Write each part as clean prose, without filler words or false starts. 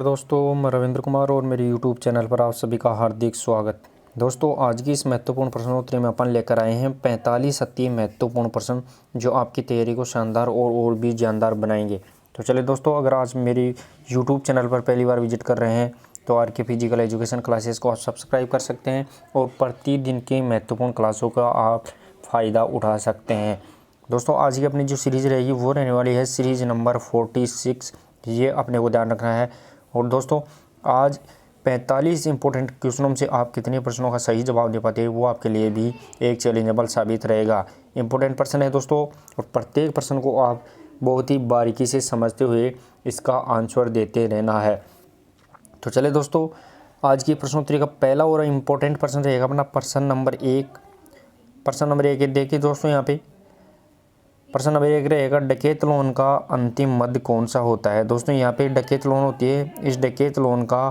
दोस्तों, मैं रविंद्र कुमार और मेरे YouTube चैनल पर आप सभी का हार्दिक स्वागत। दोस्तों, आज की इस महत्वपूर्ण प्रश्नोत्तरी में अपन लेकर आए हैं 45 अति महत्वपूर्ण प्रश्न जो आपकी तैयारी को शानदार और भी जानदार बनाएंगे। तो चलिए दोस्तों, अगर आज मेरी YouTube चैनल पर पहली बार विजिट कर रहे हैं तो RK फिजिकल एजुकेशन क्लासेस को आप सब्सक्राइब कर सकते हैं और प्रतिदिन की महत्वपूर्ण क्लासों का आप फ़ायदा उठा सकते हैं। दोस्तों, आज की अपनी जो सीरीज़ रहेगी वो रहने वाली है सीरीज़ नंबर 46। ये अपने को ध्यान रखना है। और दोस्तों, आज 45 इंपॉर्टेंट क्वेश्चनों से आप कितने प्रश्नों का सही जवाब दे पाते हैं वो आपके लिए भी एक चैलेंजेबल साबित रहेगा। इंपॉर्टेंट प्रश्न है दोस्तों, और प्रत्येक प्रश्न को आप बहुत ही बारीकी से समझते हुए इसका आंसर देते रहना है। तो चले दोस्तों, आज की प्रश्नोत्तरी का पहला और इम्पोर्टेंट प्रश्न रहेगा अपना प्रश्न नंबर 1। प्रश्न नंबर 1 देखिए दोस्तों, यहाँ पे प्रश्न नंबर 1 रहेगा, डकैथलॉन का अंतिम मद कौन सा होता है। दोस्तों, यहाँ पे डकैथलॉन होती है, इस डकैथलॉन का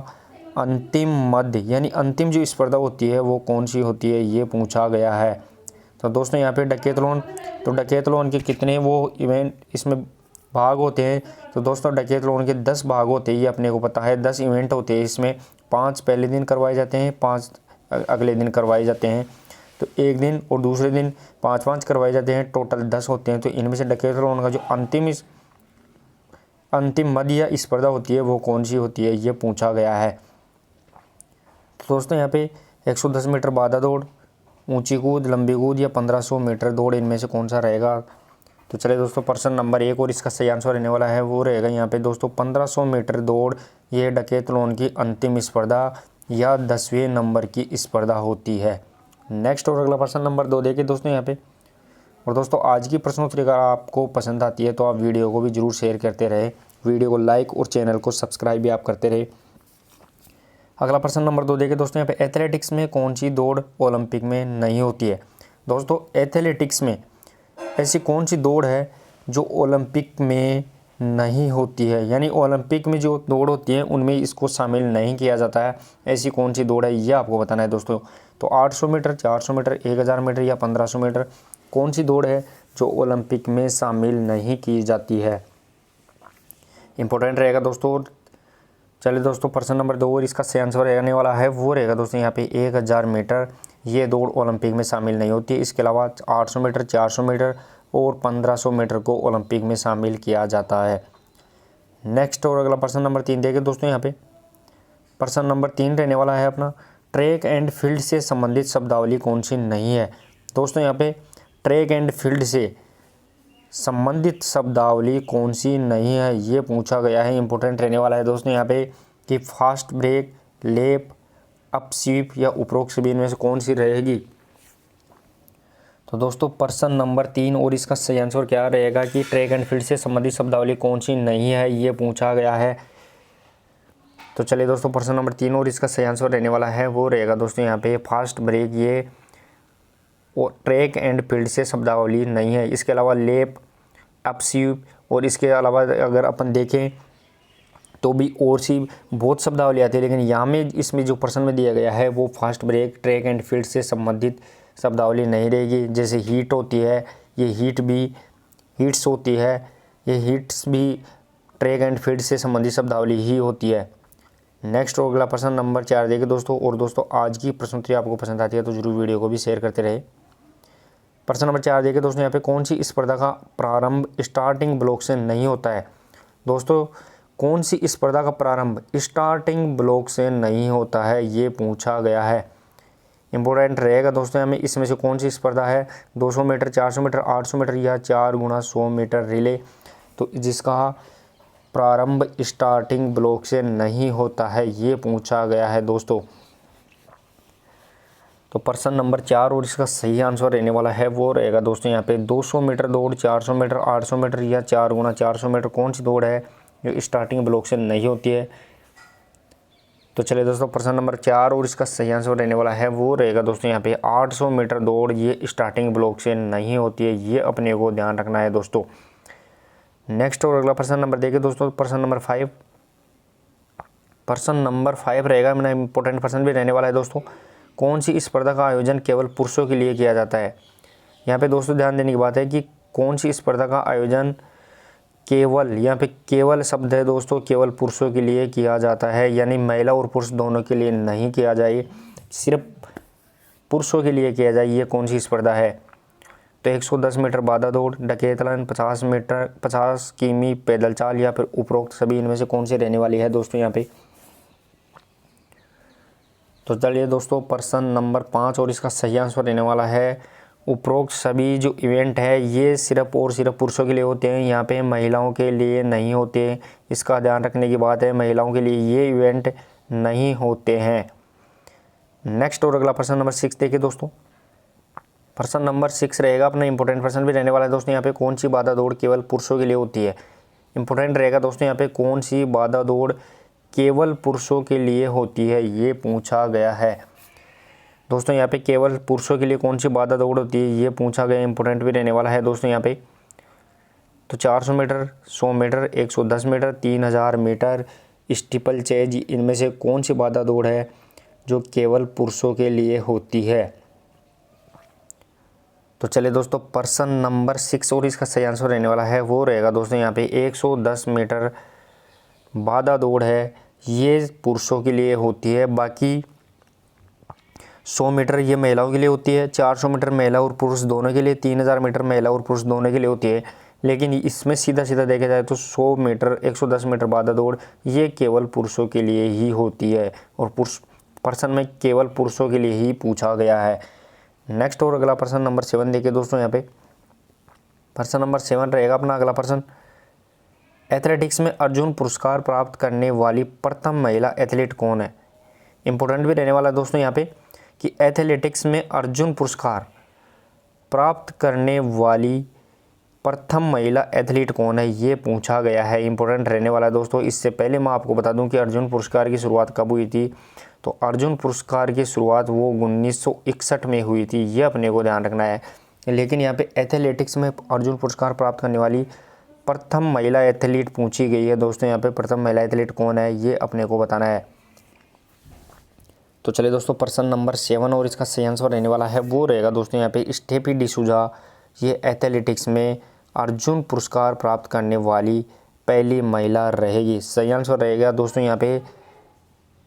अंतिम मद यानी अंतिम जो स्पर्धा होती है वो कौन सी होती है, ये पूछा गया है। तो दोस्तों, यहाँ पे डकैथलॉन के कितने वो इवेंट इसमें भाग होते हैं। तो दोस्तों, डकैथलॉन के 10 भाग होते हैं, ये अपने को पता है। 10 इवेंट होते हैं, इसमें 5 पहले दिन करवाए जाते हैं, 5 अगले दिन करवाए जाते हैं। तो एक दिन और दूसरे दिन 5-5 करवाए जाते हैं, टोटल 10 होते हैं। तो इनमें से डकैथलॉन का जो अंतिम मद या स्पर्धा होती है वो कौन सी होती है, ये पूछा गया है। तो दोस्तों, यहाँ पे 110 मीटर बाधा दौड़, ऊंची कूद, लंबी कूद या 1500 मीटर दौड़, इनमें से कौन सा रहेगा। तो चलिए दोस्तों, प्रश्न नंबर 1 और इसका सही आंसर रहने वाला है वो रहेगा यहाँ पे दोस्तों 1500 मीटर दौड़। ये डकैथलॉन की अंतिम स्पर्धा या 10वें नंबर की स्पर्धा होती है। नेक्स्ट और अगला प्रश्न नंबर 2 देखिए दोस्तों यहाँ पे। और दोस्तों, आज की प्रश्नोत्तरी अगर आपको पसंद आती है तो आप वीडियो को भी जरूर शेयर करते रहे, वीडियो को लाइक और चैनल को सब्सक्राइब भी आप करते रहे। अगला प्रश्न नंबर 2 देखिए दोस्तों यहाँ पे, एथलेटिक्स में कौन सी दौड़ ओलंपिक में नहीं होती है। दोस्तों, एथलेटिक्स में ऐसी कौन सी दौड़ है जो ओलंपिक में नहीं होती है, यानी ओलंपिक में जो दौड़ होती है उनमें इसको शामिल नहीं किया जाता है। ऐसी कौन सी दौड़ है ये आपको बताना है दोस्तों। तो 800 मीटर, 400 मीटर, 1000 मीटर या 1500 मीटर, कौन सी दौड़ है जो ओलंपिक में शामिल नहीं की जाती है। इंपॉर्टेंट रहेगा दोस्तों। चलिए दोस्तों, प्रश्न नंबर 2 और इसका सही आंसर रहने वाला है वो रहेगा दोस्तों यहाँ पे 1000 मीटर। ये दौड़ ओलंपिक में शामिल नहीं होती। इसके अलावा 800 मीटर, 400 मीटर और 1500 मीटर को ओलंपिक में शामिल किया जाता है। नेक्स्ट और अगला प्रश्न नंबर 3 देखिए दोस्तों यहाँ पे। प्रश्न नंबर 3 रहने वाला है अपना, ट्रैक एंड फील्ड से संबंधित शब्दावली कौन सी नहीं है। दोस्तों, यहाँ पे ट्रैक एंड फील्ड से संबंधित शब्दावली कौन सी नहीं है, ये पूछा गया है। इंपॉर्टेंट रहने वाला है दोस्तों यहाँ पे कि फास्ट ब्रेक, लेप, अप स्वीप या उपरोक्त सभी इनमें से कौन सी रहेगी। तो दोस्तों, प्रश्न नंबर 3 और इसका सही आंसर क्या रहेगा कि ट्रैक एंड फील्ड से संबंधित शब्दावली कौन सी नहीं है, ये पूछा गया है। तो चलिए दोस्तों, प्रश्न नंबर 3 और इसका सही आंसर रहने वाला है वो रहेगा दोस्तों यहाँ पे फास्ट ब्रेक, ये और ट्रैक एंड फील्ड से शब्दावली नहीं है। इसके अलावा लेप, अप स्वीप और इसके अलावा अगर अपन देखें तो भी और सी बहुत शब्दावली आती है, लेकिन यहाँ में इसमें जो प्रश्न में दिया गया है वो fast break, track and field से संबंधित शब्दावली नहीं रहेगी। जैसे हीट होती है, ये हीट्स होती है, ये हीट्स भी ट्रैक एंड फील्ड से संबंधित शब्दावली ही होती है। नेक्स्ट और अगला प्रश्न नंबर 4 देखिए दोस्तों। और दोस्तों, आज की प्रश्नोत्तरी आपको पसंद आती है तो जरूर वीडियो को भी शेयर करते रहे। प्रश्न नंबर 4 देखिए दोस्तों यहाँ पे, कौन सी स्पर्धा का प्रारंभ स्टार्टिंग ब्लॉक से नहीं होता है। दोस्तों, कौन सी स्पर्धा का प्रारंभ स्टार्टिंग ब्लॉक से नहीं होता है, ये पूछा गया है। इंपॉर्टेंट रहेगा दोस्तों हमें इसमें से कौन सी स्पर्धा है, 200 मीटर, 400 मीटर, 800 मीटर या 4 गुना 100 मीटर रिले। तो जिसका प्रारंभ स्टार्टिंग ब्लॉक से नहीं होता है, ये पूछा गया है दोस्तों। तो प्रश्न नंबर 4 और इसका सही आंसर रहने वाला है वो रहेगा दोस्तों यहाँ पे 200 मीटर दौड़, 400 मीटर, 800 मीटर या 4 गुना 400 मीटर, कौन सी दौड़ है जो स्टार्टिंग ब्लॉक से नहीं होती है। तो चलिए दोस्तों, प्रश्न नंबर 4 और इसका सही आंसर रहने वाला है वो रहेगा दोस्तों यहाँ पे 800 मीटर दौड़, ये स्टार्टिंग ब्लॉक से नहीं होती है, ये अपने को ध्यान रखना है दोस्तों। नेक्स्ट और अगला प्रश्न नंबर देखिए दोस्तों, प्रश्न नंबर 5। प्रश्न नंबर 5 रहेगा, मेरा इंपॉर्टेंट प्रश्न भी रहने वाला है दोस्तों। कौन सी स्पर्धा का आयोजन केवल पुरुषों के लिए किया जाता है। यहाँ पे दोस्तों ध्यान देने की बात है कि कौन सी स्पर्धा का आयोजन केवल, यहाँ पे केवल शब्द है दोस्तों, केवल पुरुषों के लिए किया जाता है, यानी महिला और पुरुष दोनों के लिए नहीं किया जाए, सिर्फ पुरुषों के लिए किया जाए। ये कौन सी स्पर्धा है? तो 110 मीटर बाधा दौड़, डकैथलन, 50 किमी पैदल चाल या फिर उपरोक्त सभी इनमें से कौन सी रहने वाली है दोस्तों यहाँ पे? तो चलिए दोस्तों प्रश्न नंबर 5 और इसका सही आंसर रहने वाला है उपरोक्त सभी जो इवेंट है ये सिर्फ और सिर्फ पुरुषों के लिए होते हैं, यहाँ पे महिलाओं के लिए नहीं होते। इसका ध्यान रखने की बात है, महिलाओं के लिए ये इवेंट नहीं होते हैं। नेक्स्ट और अगला प्रश्न नंबर 6 देखिए दोस्तों। प्रश्न नंबर 6 रहेगा अपना इंपॉर्टेंट प्रश्न भी रहने वाला है दोस्तों। यहाँ पे कौन सी बाधा दौड़ केवल पुरुषों के लिए होती है? इंपॉर्टेंट रहेगा दोस्तों, यहाँ पे कौन सी बाधा दौड़ केवल पुरुषों के लिए होती है, ये पूछा गया है दोस्तों। यहाँ पे केवल पुरुषों के लिए कौन सी बाधा दौड़ होती है, ये पूछा गया, इंपॉर्टेंट भी रहने वाला है दोस्तों यहाँ पे। तो 400 metre, 100 metre, 110 metre, 3000 metre, steeplechase, इनमें से कौन सी बाधा दौड़ है जो केवल पुरुषों के लिए होती है? तो चलिए दोस्तों प्रश्न नंबर 6 और इसका सही आंसर रहने वाला है वो रहेगा दोस्तों यहाँ पे 110 मीटर बाधा दौड़ है, ये पुरुषों के लिए होती है। बाकी 100 मीटर ये महिलाओं के लिए होती है, 400 मीटर महिला और पुरुष दोनों के लिए, 3000 मीटर महिला और पुरुष दोनों के लिए होती है। लेकिन इसमें सीधा सीधा देखा जाए तो 100 मीटर 110 मीटर बाधा दौड़ ये केवल पुरुषों के लिए ही होती है, और प्रश्न में केवल पुरुषों के लिए ही पूछा गया है। नेक्स्ट और अगला प्रश्न नंबर 7 देखिए दोस्तों। यहाँ पे प्रश्न नंबर 7 रहेगा अपना अगला प्रश्न। एथलेटिक्स में अर्जुन पुरस्कार प्राप्त करने वाली प्रथम महिला एथलीट कौन है? इंपॉर्टेंट भी रहने वाला है दोस्तों यहाँ पे कि एथलेटिक्स में अर्जुन पुरस्कार प्राप्त करने वाली प्रथम महिला एथलीट कौन है, ये पूछा गया है। इंपॉर्टेंट रहने वाला है दोस्तों। इससे पहले मैं आपको बता दूं कि अर्जुन पुरस्कार की शुरुआत कब हुई थी। तो अर्जुन पुरस्कार की शुरुआत वो 1961 में हुई थी, ये अपने को ध्यान रखना है। लेकिन यहाँ पे एथलेटिक्स में अर्जुन पुरस्कार प्राप्त करने वाली प्रथम महिला एथलीट पूछी गई है दोस्तों। यहाँ पे प्रथम महिला एथलीट कौन है, ये अपने को बताना है। तो चलिए दोस्तों प्रश्न नंबर 7 और इसका सही आंसर रहने वाला है वो रहेगा दोस्तों यहाँ पे स्टेफी डिसूजा, ये एथलेटिक्स में अर्जुन पुरस्कार प्राप्त करने वाली पहली महिला रहेगी। सही आंसर रहेगा दोस्तों यहाँ पे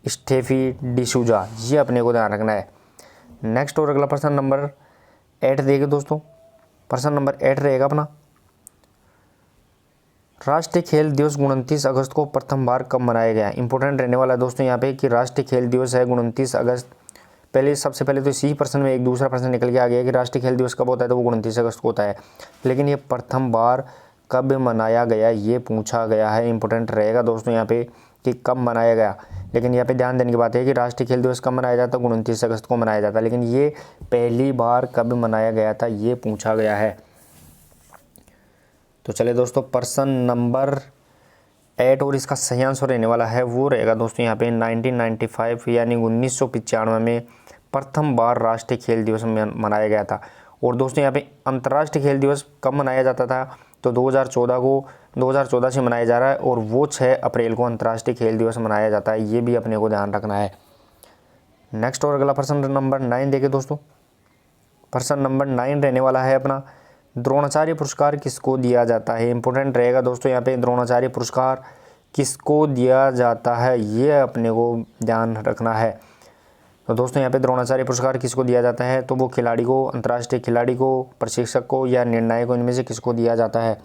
स्टेफी डिसूजा, ये अपने को ध्यान रखना है। नेक्स्ट और अगला प्रश्न नंबर 8 देखिए दोस्तों। प्रश्न नंबर 8 रहेगा अपना राष्ट्रीय खेल दिवस 29 अगस्त को प्रथम बार कब मनाया गया? इंपॉर्टेंट रहने वाला है दोस्तों यहाँ पे कि राष्ट्रीय खेल दिवस है 29 अगस्त। पहले सबसे पहले तो इसी प्रश्न में एक दूसरा प्रश्न निकल के आ गया कि राष्ट्रीय खेल दिवस कब होता है, तो वो 29 अगस्त को होता है। लेकिन ये प्रथम बार कब मनाया गया, ये पूछा गया है। इंपॉर्टेंट रहेगा दोस्तों यहाँ पे कि कब मनाया गया। लेकिन यहाँ पे ध्यान देने की बात है कि राष्ट्रीय खेल दिवस कब मनाया जाता है, 29 अगस्त को मनाया जाता है। लेकिन ये पहली बार कब मनाया गया था, ये पूछा गया है। तो चलिए दोस्तों प्रश्न नंबर 8 और इसका सही आंसर रहने वाला है वो रहेगा दोस्तों यहाँ पे 1995 यानी 1995 में प्रथम बार राष्ट्रीय खेल दिवस मनाया गया था। और दोस्तों यहाँ पे अंतर्राष्ट्रीय खेल दिवस कब मनाया जाता था, तो 2014 से मनाया जा रहा है, और वो 6 अप्रैल को अंतर्राष्ट्रीय खेल दिवस मनाया जाता है। ये भी अपने को ध्यान रखना है। नेक्स्ट और अगला प्रश्न नंबर 9 देखिए दोस्तों। प्रश्न नंबर 9 रहने वाला है अपना द्रोणाचार्य पुरस्कार किसको दिया जाता है? इंपॉर्टेंट रहेगा दोस्तों यहाँ पे द्रोणाचार्य पुरस्कार किसको दिया जाता है, ये अपने को ध्यान रखना है। तो दोस्तों यहाँ पे द्रोणाचार्य पुरस्कार किसको दिया जाता है, तो वो खिलाड़ी को, अंतर्राष्ट्रीय खिलाड़ी को, प्रशिक्षक को या निर्णायक को, इनमें से किसको दिया जाता है।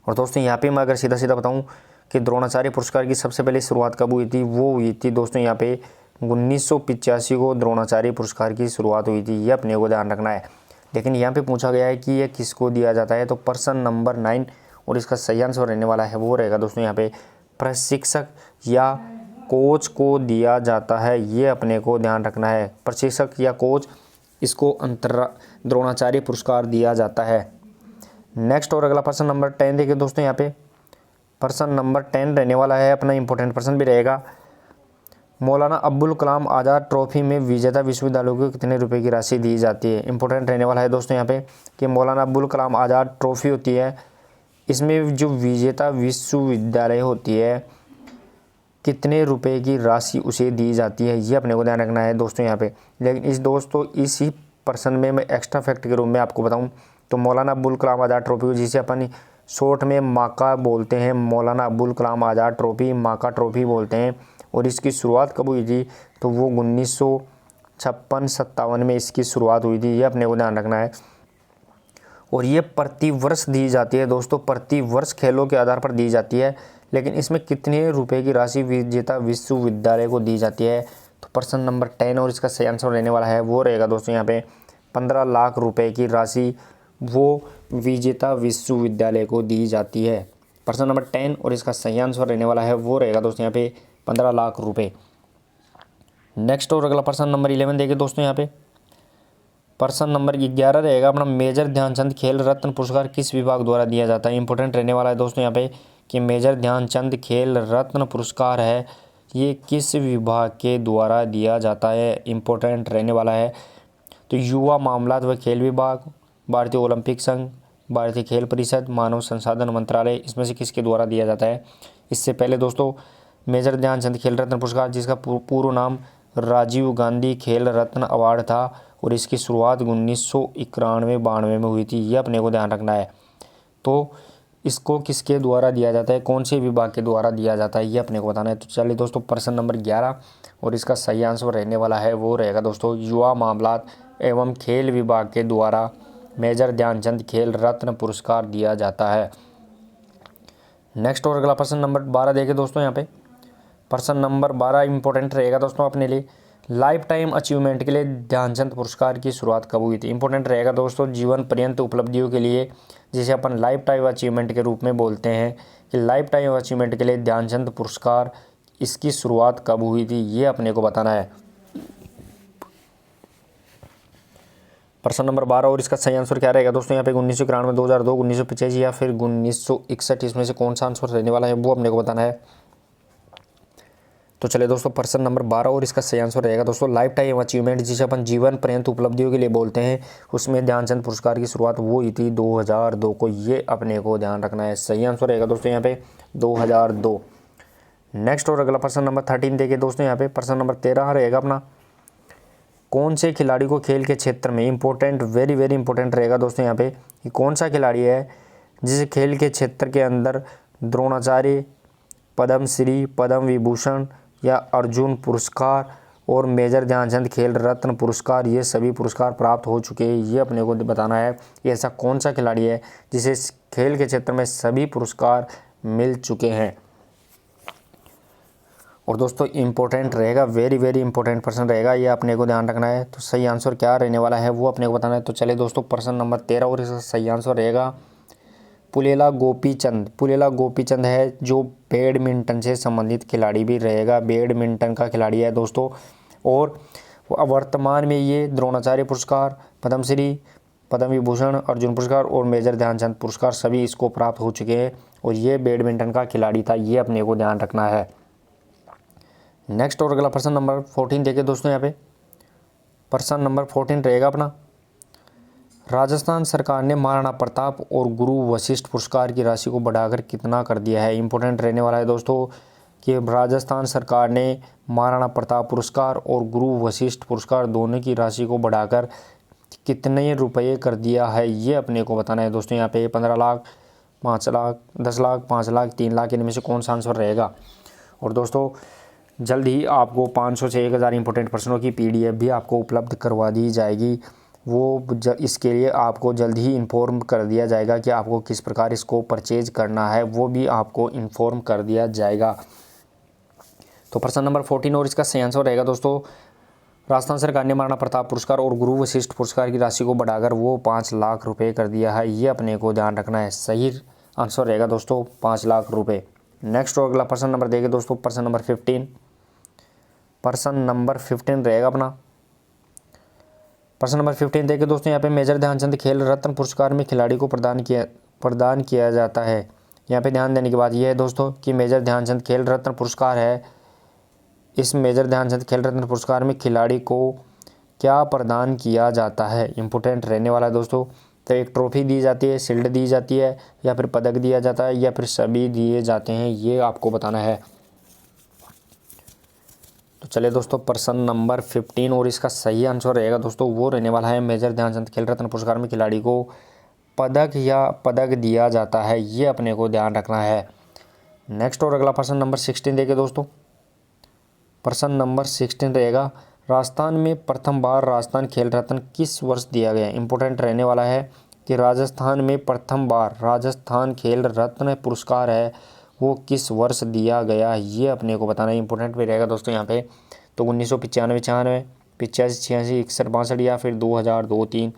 और दोस्तों यहाँ पे मैं अगर सीधा सीधा बताऊँ कि द्रोणाचार्य पुरस्कार की सबसे पहले शुरुआत कब हुई थी, वो हुई थी दोस्तों यहाँ पे 1985 को द्रोणाचार्य पुरस्कार की शुरुआत हुई थी, ये अपने को ध्यान रखना है। लेकिन यहाँ पे पूछा गया है कि ये किसको दिया जाता है, तो प्रश्न नंबर 9 और इसका सही आंसर रहने वाला है वो रहेगा दोस्तों यहाँ पे प्रशिक्षक या कोच को दिया जाता है, ये अपने को ध्यान रखना है। प्रशिक्षक या कोच, इसको द्रोणाचार्य पुरस्कार दिया जाता है। नेक्स्ट और अगला प्रश्न नंबर 10 देखिए दोस्तों। यहाँ पे प्रश्न नंबर 10 रहने वाला है अपना इंपॉर्टेंट प्रश्न भी रहेगा। मौलाना अब्दुल कलाम आज़ाद ट्रॉफी में विजेता विश्वविद्यालयों को कितने रुपए की राशि दी जाती है? इंपॉर्टेंट रहने वाला है दोस्तों यहाँ पे कि मौलाना अब्दुल कलाम आज़ाद ट्रॉफी होती है, इसमें जो विजेता विश्वविद्यालय होती है कितने रुपए की राशि उसे दी जाती है, ये अपने को ध्यान रखना है दोस्तों यहाँ पे। लेकिन इसी प्रश्न में मैं एक्स्ट्रा फैक्ट के रूप में आपको बताऊँ तो मौलाना अब्दुल कलाम आज़ाद ट्रॉफी को जिसे अपन शॉर्ट में माका बोलते हैं, मौलाना अबुल कलाम आज़ाद ट्रॉफी, माका ट्रॉफी बोलते हैं। और इसकी शुरुआत कब हुई थी, तो वो 1956-57 में इसकी शुरुआत हुई थी, ये अपने को ध्यान रखना है। और ये प्रति वर्ष दी जाती है दोस्तों, प्रति वर्ष खेलों के आधार पर दी जाती है। लेकिन इसमें कितने रुपए की राशि विजेता विश्वविद्यालय को दी जाती है, तो प्रश्न नंबर 10 और इसका सही आंसर रहने वाला है वो रहेगा दोस्तों यहाँ पे 15 लाख रुपए की राशि वो विजेता विश्वविद्यालय को दी जाती है। प्रश्न नंबर 10 और इसका सही आंसर रहने वाला है वो रहेगा दोस्तों यहाँ पे 15 लाख रुपए। नेक्स्ट और अगला प्रश्न नंबर 11 देखिए दोस्तों यहाँ पे प्रश्न नंबर 11 रहेगा अपना मेजर ध्यानचंद खेल रत्न पुरस्कार किस विभाग द्वारा दिया जाता है। इंपॉर्टेंट रहने वाला है दोस्तों यहाँ पे कि मेजर ध्यानचंद खेल रत्न पुरस्कार है ये किस विभाग के द्वारा दिया जाता है, इंपॉर्टेंट रहने वाला है। तो युवा मामलात व खेल विभाग, भारतीय ओलंपिक संघ, भारतीय खेल परिषद, मानव संसाधन मंत्रालय, इसमें से किसके द्वारा दिया जाता है। इससे पहले दोस्तों मेजर ध्यानचंद खेल रत्न पुरस्कार जिसका पूर्ण नाम राजीव गांधी खेल रत्न अवार्ड था और इसकी शुरुआत 1991-92 में हुई थी, ये अपने को ध्यान रखना है। तो इसको किसके द्वारा दिया जाता है, कौन से विभाग के द्वारा दिया जाता है, ये अपने को बताना है। तो चलिए दोस्तों प्रश्न नंबर 11 और इसका सही आंसर रहने वाला है वो रहेगा दोस्तों युवा मामलात एवं खेल विभाग के द्वारा मेजर ध्यानचंद खेल रत्न पुरस्कार दिया जाता है। नेक्स्ट और अगला प्रश्न नंबर 12 देखें दोस्तों यहाँ पे प्रश्न नंबर 12 इंपॉर्टेंट रहेगा दोस्तों अपने लिए। लाइफ टाइम अचीवमेंट के लिए ध्यानचंद पुरस्कार की शुरुआत कब हुई थी। इंपॉर्टेंट रहेगा दोस्तों जीवन पर्यंत उपलब्धियों के लिए जिसे अपन लाइफ टाइम अचीवमेंट के रूप में बोलते हैं कि लाइफ टाइम अचीवमेंट के लिए ध्यानचंद पुरस्कार इसकी शुरुआत कब हुई थी, ये अपने को बताना है। प्रश्न नंबर 12 और इसका सही आंसर क्या रहेगा दोस्तों यहाँ पे 1991, 2002, 1985 या फिर 1961, इसमें से कौन सा आंसर रहने वाला है वो अपने को बताना है। तो चलिए दोस्तों प्रश्न नंबर 12 और इसका सही आंसर रहेगा दोस्तों लाइफ टाइम अचीवमेंट जिसे अपन जीवन पर्यंत उपलब्धियों के लिए बोलते हैं, उसमें ध्यानचंद पुरस्कार की शुरुआत वो हुई थी 2002 को, ये अपने को ध्यान रखना है। सही आंसर रहेगा दोस्तों यहाँ पे 2002। नेक्स्ट और अगला प्रश्न नंबर 13 देखिए दोस्तों यहाँ पे प्रश्न नंबर 13 रहेगा अपना कौन से खिलाड़ी को खेल के क्षेत्र में, इंपॉर्टेंट वेरी वेरी इंपॉर्टेंट रहेगा दोस्तों यहाँ पे कि कौन सा खिलाड़ी है जिसे खेल के क्षेत्र के अंदर द्रोणाचार्य, पद्मश्री, पद्म विभूषण या अर्जुन पुरस्कार और मेजर ध्यानचंद खेल रत्न पुरस्कार ये सभी पुरस्कार प्राप्त हो चुके हैं, ये अपने को बताना है कि ऐसा कौन सा खिलाड़ी है जिसे खेल के क्षेत्र में सभी पुरस्कार मिल चुके हैं। और दोस्तों इंपॉर्टेंट रहेगा वेरी वेरी इंपॉर्टेंट प्रश्न रहेगा, ये अपने को ध्यान रखना है। तो सही आंसर क्या रहने वाला है वो अपने को बताना है। तो चलिए दोस्तों प्रश्न नंबर 13 और इसका सही आंसर रहेगा पुलेला गोपीचंद। पुलेला गोपीचंद है जो बैडमिंटन से संबंधित खिलाड़ी भी रहेगा, बैडमिंटन का खिलाड़ी है दोस्तों। और वर्तमान में ये द्रोणाचार्य पुरस्कार, पद्मश्री, पद्म विभूषण, अर्जुन पुरस्कार और मेजर ध्यानचंद पुरस्कार सभी इसको प्राप्त हो चुके हैं और ये बैडमिंटन का खिलाड़ी था, ये अपने को ध्यान रखना है। नेक्स्ट और अगला प्रश्न नंबर 14 देखिए दोस्तों यहाँ पे प्रश्न नंबर 14 रहेगा अपना राजस्थान सरकार ने महाराणा प्रताप और गुरु वशिष्ठ पुरस्कार की राशि को बढ़ाकर कितना कर दिया है। इंपॉर्टेंट रहने वाला है दोस्तों कि राजस्थान सरकार ने महाराणा प्रताप पुरस्कार और गुरु वशिष्ठ पुरस्कार दोनों की राशि को बढ़ाकर कितने रुपये कर दिया है, ये अपने को बताना है दोस्तों यहाँ पे 15 लाख, 5 लाख, 10 लाख, 5 लाख, 3 लाख, इनमें से कौन सा आंसर रहेगा। और दोस्तों जल्द ही आपको 500 से 1000 इंपॉर्टेंट प्रश्नों की PDF भी आपको उपलब्ध करवा दी जाएगी, वो इसके लिए आपको जल्द ही इन्फॉर्म कर दिया जाएगा कि आपको किस प्रकार इसको परचेज करना है, वो भी आपको इन्फॉर्म कर दिया जाएगा। तो प्रश्न नंबर 14 और इसका सही आंसर रहेगा दोस्तों राजस्थान सरकार ने महाराणा प्रताप पुरस्कार और गुरु वशिष्ठ पुरस्कार की राशि को बढ़ाकर वो 5 लाख रुपये कर दिया है, ये अपने को ध्यान रखना है। सही आंसर रहेगा दोस्तों 5 लाख रुपये। नेक्स्ट और अगला प्रश्न नंबर देखिए दोस्तों प्रश्न नंबर 15। प्रश्न नंबर 15 रहेगा अपना प्रश्न नंबर 15 देखिए दोस्तों यहाँ पे मेजर ध्यानचंद खेल रत्न पुरस्कार में खिलाड़ी को प्रदान किया जाता है। यहाँ पे ध्यान देने की बात यह है दोस्तों कि मेजर ध्यानचंद खेल रत्न पुरस्कार है, इस मेजर ध्यानचंद खेल रत्न पुरस्कार में खिलाड़ी को क्या प्रदान किया जाता है, इंपॉर्टेंट रहने वाला है दोस्तों। तो एक ट्रॉफी दी जाती है, शील्ड दी जाती है या फिर पदक दिया जाता है या फिर सभी दिए जाते हैं, ये आपको बताना है। तो चलिए दोस्तों प्रश्न नंबर 15 और इसका सही आंसर रहेगा दोस्तों वो रहने वाला है मेजर ध्यानचंद खेल रत्न पुरस्कार में खिलाड़ी को पदक या पदक दिया जाता है, ये अपने को ध्यान रखना है। नेक्स्ट और अगला प्रश्न नंबर 16 देखिए दोस्तों। प्रश्न नंबर 16 रहेगा, राजस्थान में प्रथम बार राजस्थान खेल रत्न किस वर्ष दिया गया। इंपॉर्टेंट रहने वाला है कि राजस्थान में प्रथम बार राजस्थान खेल रत्न पुरस्कार है वो किस वर्ष दिया गया, ये अपने को बताना है। इंपॉर्टेंट भी रहेगा दोस्तों यहाँ पे। तो 1995, 96, 85, 86, 61, 62 या फिर 2000, 2, 3,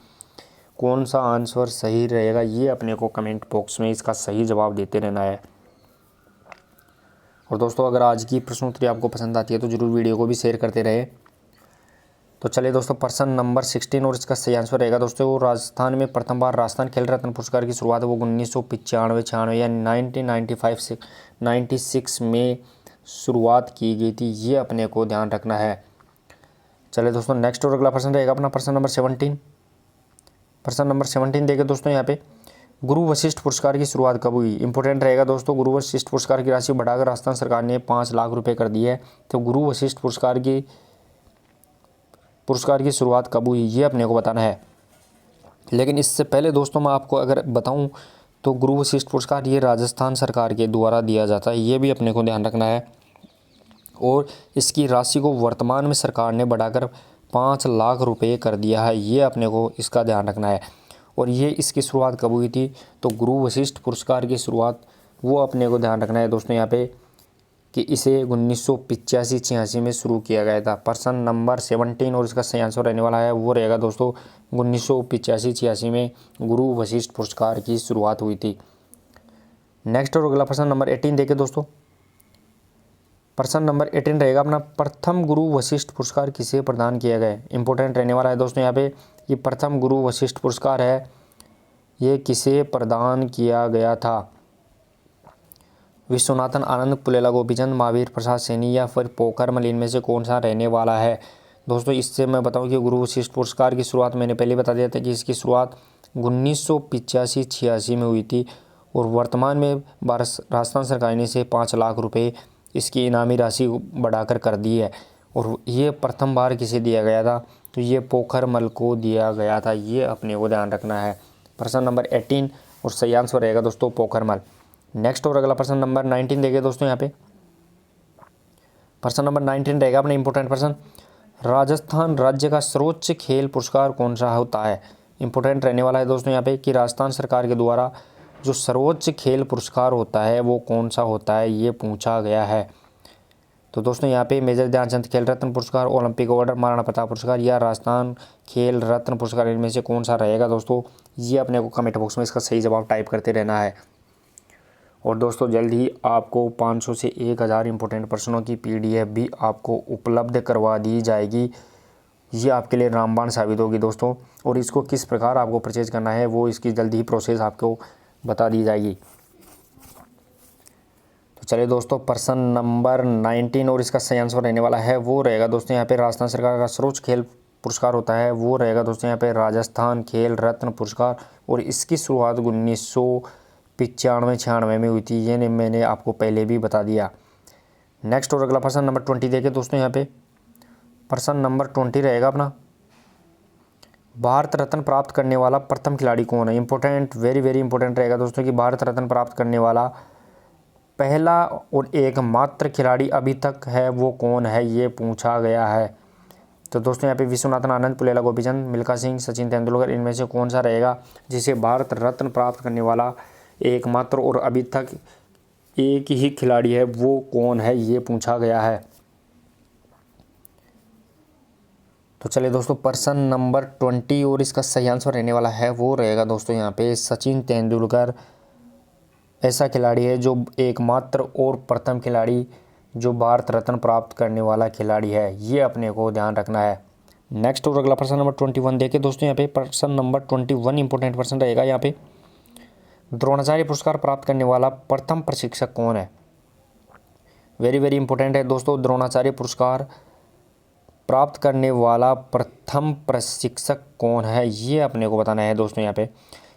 कौन सा आंसर सही रहेगा, ये अपने को कमेंट बॉक्स में इसका सही जवाब देते रहना है। और दोस्तों अगर आज की प्रश्नोत्तरी आपको पसंद आती है तो ज़रूर वीडियो को भी शेयर करते रहे। तो चलिए दोस्तों प्रश्न नंबर 16 और इसका सही आंसर रहेगा दोस्तों वो राजस्थान में प्रथम बार राजस्थान खेल रत्न पुरस्कार की शुरुआत वो 1995, 96 या 1995 से 96 में शुरुआत की गई थी, ये अपने को ध्यान रखना है। चलिए दोस्तों नेक्स्ट और अगला प्रश्न रहेगा अपना प्रश्न नंबर 17। प्रश्न नंबर 17 देखिए दोस्तों यहाँ पे, गुरु वशिष्ठ पुरस्कार की शुरुआत कब हुई। इंपॉर्टेंट रहेगा दोस्तों, गुरु वशिष्ठ पुरस्कार की राशि बढ़ाकर राजस्थान सरकार ने 5 लाख रुपए कर दी है। तो गुरु वशिष्ठ पुरस्कार की शुरुआत कब हुई, ये अपने को बताना है। लेकिन इससे पहले दोस्तों मैं आपको अगर बताऊं तो गुरु वशिष्ठ पुरस्कार ये राजस्थान सरकार के द्वारा दिया जाता है, ये भी अपने को ध्यान रखना है। और इसकी राशि को वर्तमान में सरकार ने बढ़ाकर 5 लाख रुपए कर दिया है, ये अपने को इसका ध्यान रखना है। और ये इसकी शुरुआत कब हुई थी, तो गुरु वशिष्ठ पुरस्कार की शुरुआत वो अपने को ध्यान रखना है दोस्तों यहाँ पे कि इसे 1985-86 में शुरू किया गया था। प्रश्न नंबर 17 और इसका सही आंसर रहने वाला है वो रहेगा दोस्तों 1985-86 में गुरु वशिष्ठ पुरस्कार की शुरुआत हुई थी। नेक्स्ट और अगला प्रश्न नंबर 18 देखिए दोस्तों। प्रश्न नंबर 18 रहेगा अपना, प्रथम गुरु वशिष्ठ पुरस्कार किसे प्रदान किया गया। इंपॉर्टेंट रहने वाला है दोस्तों यहाँ पे कि प्रथम गुरु वशिष्ठ पुरस्कार है ये किसे प्रदान किया गया था। विश्वनाथन आनंद, पुलेला गोपीचंद, महावीर प्रसाद सैनी या फिर पोखरमल, इनमें से कौन सा रहने वाला है। दोस्तों इससे मैं बताऊं कि गुरु वशिष्ठ पुरस्कार की शुरुआत मैंने पहले बता दिया था कि इसकी शुरुआत 1985-86 में हुई थी और वर्तमान में राजस्थान सरकार ने इसे 5 लाख रुपए इसकी इनामी राशि बढ़ाकर कर दी है। और ये प्रथम बार किसे दिया गया था, तो ये पोखरमल को दिया गया था, ये अपने को ध्यान रखना है। प्रश्न नंबर 18 और सही आंसर रहेगा दोस्तों पोखरमल। नेक्स्ट और अगला प्रश्न नंबर 19 देखिए दोस्तों यहाँ पे। प्रश्न नंबर 19 रहेगा अपना इंपॉर्टेंट प्रश्न, राजस्थान राज्य का सर्वोच्च खेल पुरस्कार कौन सा होता है। इंपॉर्टेंट रहने वाला है दोस्तों यहाँ पे कि राजस्थान सरकार के द्वारा जो सर्वोच्च खेल पुरस्कार होता है वो कौन सा होता है, ये पूछा गया है। तो दोस्तों यहाँ पे मेजर ध्यानचंद खेल रत्न पुरस्कार, ओलंपिक ऑर्डर, महाराणा प्रताप पुरस्कार या राजस्थान खेल रत्न पुरस्कार, इनमें से कौन सा रहेगा दोस्तों, ये अपने को कमेंट बॉक्स में इसका सही जवाब टाइप करते रहना है। और दोस्तों जल्द ही आपको 500 से 1000 इंपॉर्टेंट प्रश्नों की PDF भी आपको उपलब्ध करवा दी जाएगी, ये आपके लिए रामबाण साबित होगी दोस्तों। और इसको किस प्रकार आपको परचेज करना है वो इसकी जल्द ही प्रोसेस आपको बता दी जाएगी। तो चलिए दोस्तों प्रश्न नंबर 19 और इसका सही आंसर रहने वाला है वो रहेगा दोस्तों यहाँ पे राजस्थान सरकार का सर्वोच्च खेल पुरस्कार होता है वो रहेगा दोस्तों यहाँ पे राजस्थान खेल रत्न पुरस्कार। और इसकी शुरुआत 1995-96 में हुई थी, ये मैंने आपको पहले भी बता दिया। नेक्स्ट और अगला प्रश्न नंबर 20 देखें दोस्तों यहाँ पे। प्रश्न नंबर 20 रहेगा अपना, भारत रत्न प्राप्त करने वाला प्रथम खिलाड़ी कौन है। इंपॉर्टेंट, वेरी वेरी इंपॉर्टेंट रहेगा दोस्तों कि भारत रत्न प्राप्त करने वाला पहला और एकमात्र खिलाड़ी अभी तक है वो कौन है, ये पूछा गया है। तो दोस्तों यहाँ पे विश्वनाथन आनंद, पुलेला गोपीचंद, मिल्खा सिंह, सचिन तेंदुलकर, इनमें से कौन सा रहेगा जिसे भारत रत्न प्राप्त करने वाला एकमात्र और अभी तक एक ही खिलाड़ी है वो कौन है, ये पूछा गया है। तो चलिए दोस्तों प्रश्न नंबर 20 और इसका सही आंसर रहने वाला है वो रहेगा दोस्तों यहाँ पे सचिन तेंदुलकर ऐसा खिलाड़ी है जो एकमात्र और प्रथम खिलाड़ी जो भारत रत्न प्राप्त करने वाला खिलाड़ी है, ये अपने को ध्यान रखना है। नेक्स्ट और अगला प्रश्न नंबर 21 देखिए दोस्तों यहाँ पे। प्रश्न नंबर 21 इंपॉर्टेंट प्रश्न रहेगा यहाँ पे, द्रोणाचार्य पुरस्कार प्राप्त करने वाला प्रथम प्रशिक्षक कौन है। वेरी वेरी इंपॉर्टेंट है दोस्तों, द्रोणाचार्य पुरस्कार प्राप्त करने वाला प्रथम प्रशिक्षक कौन है, ये अपने को बताना है दोस्तों यहाँ पे।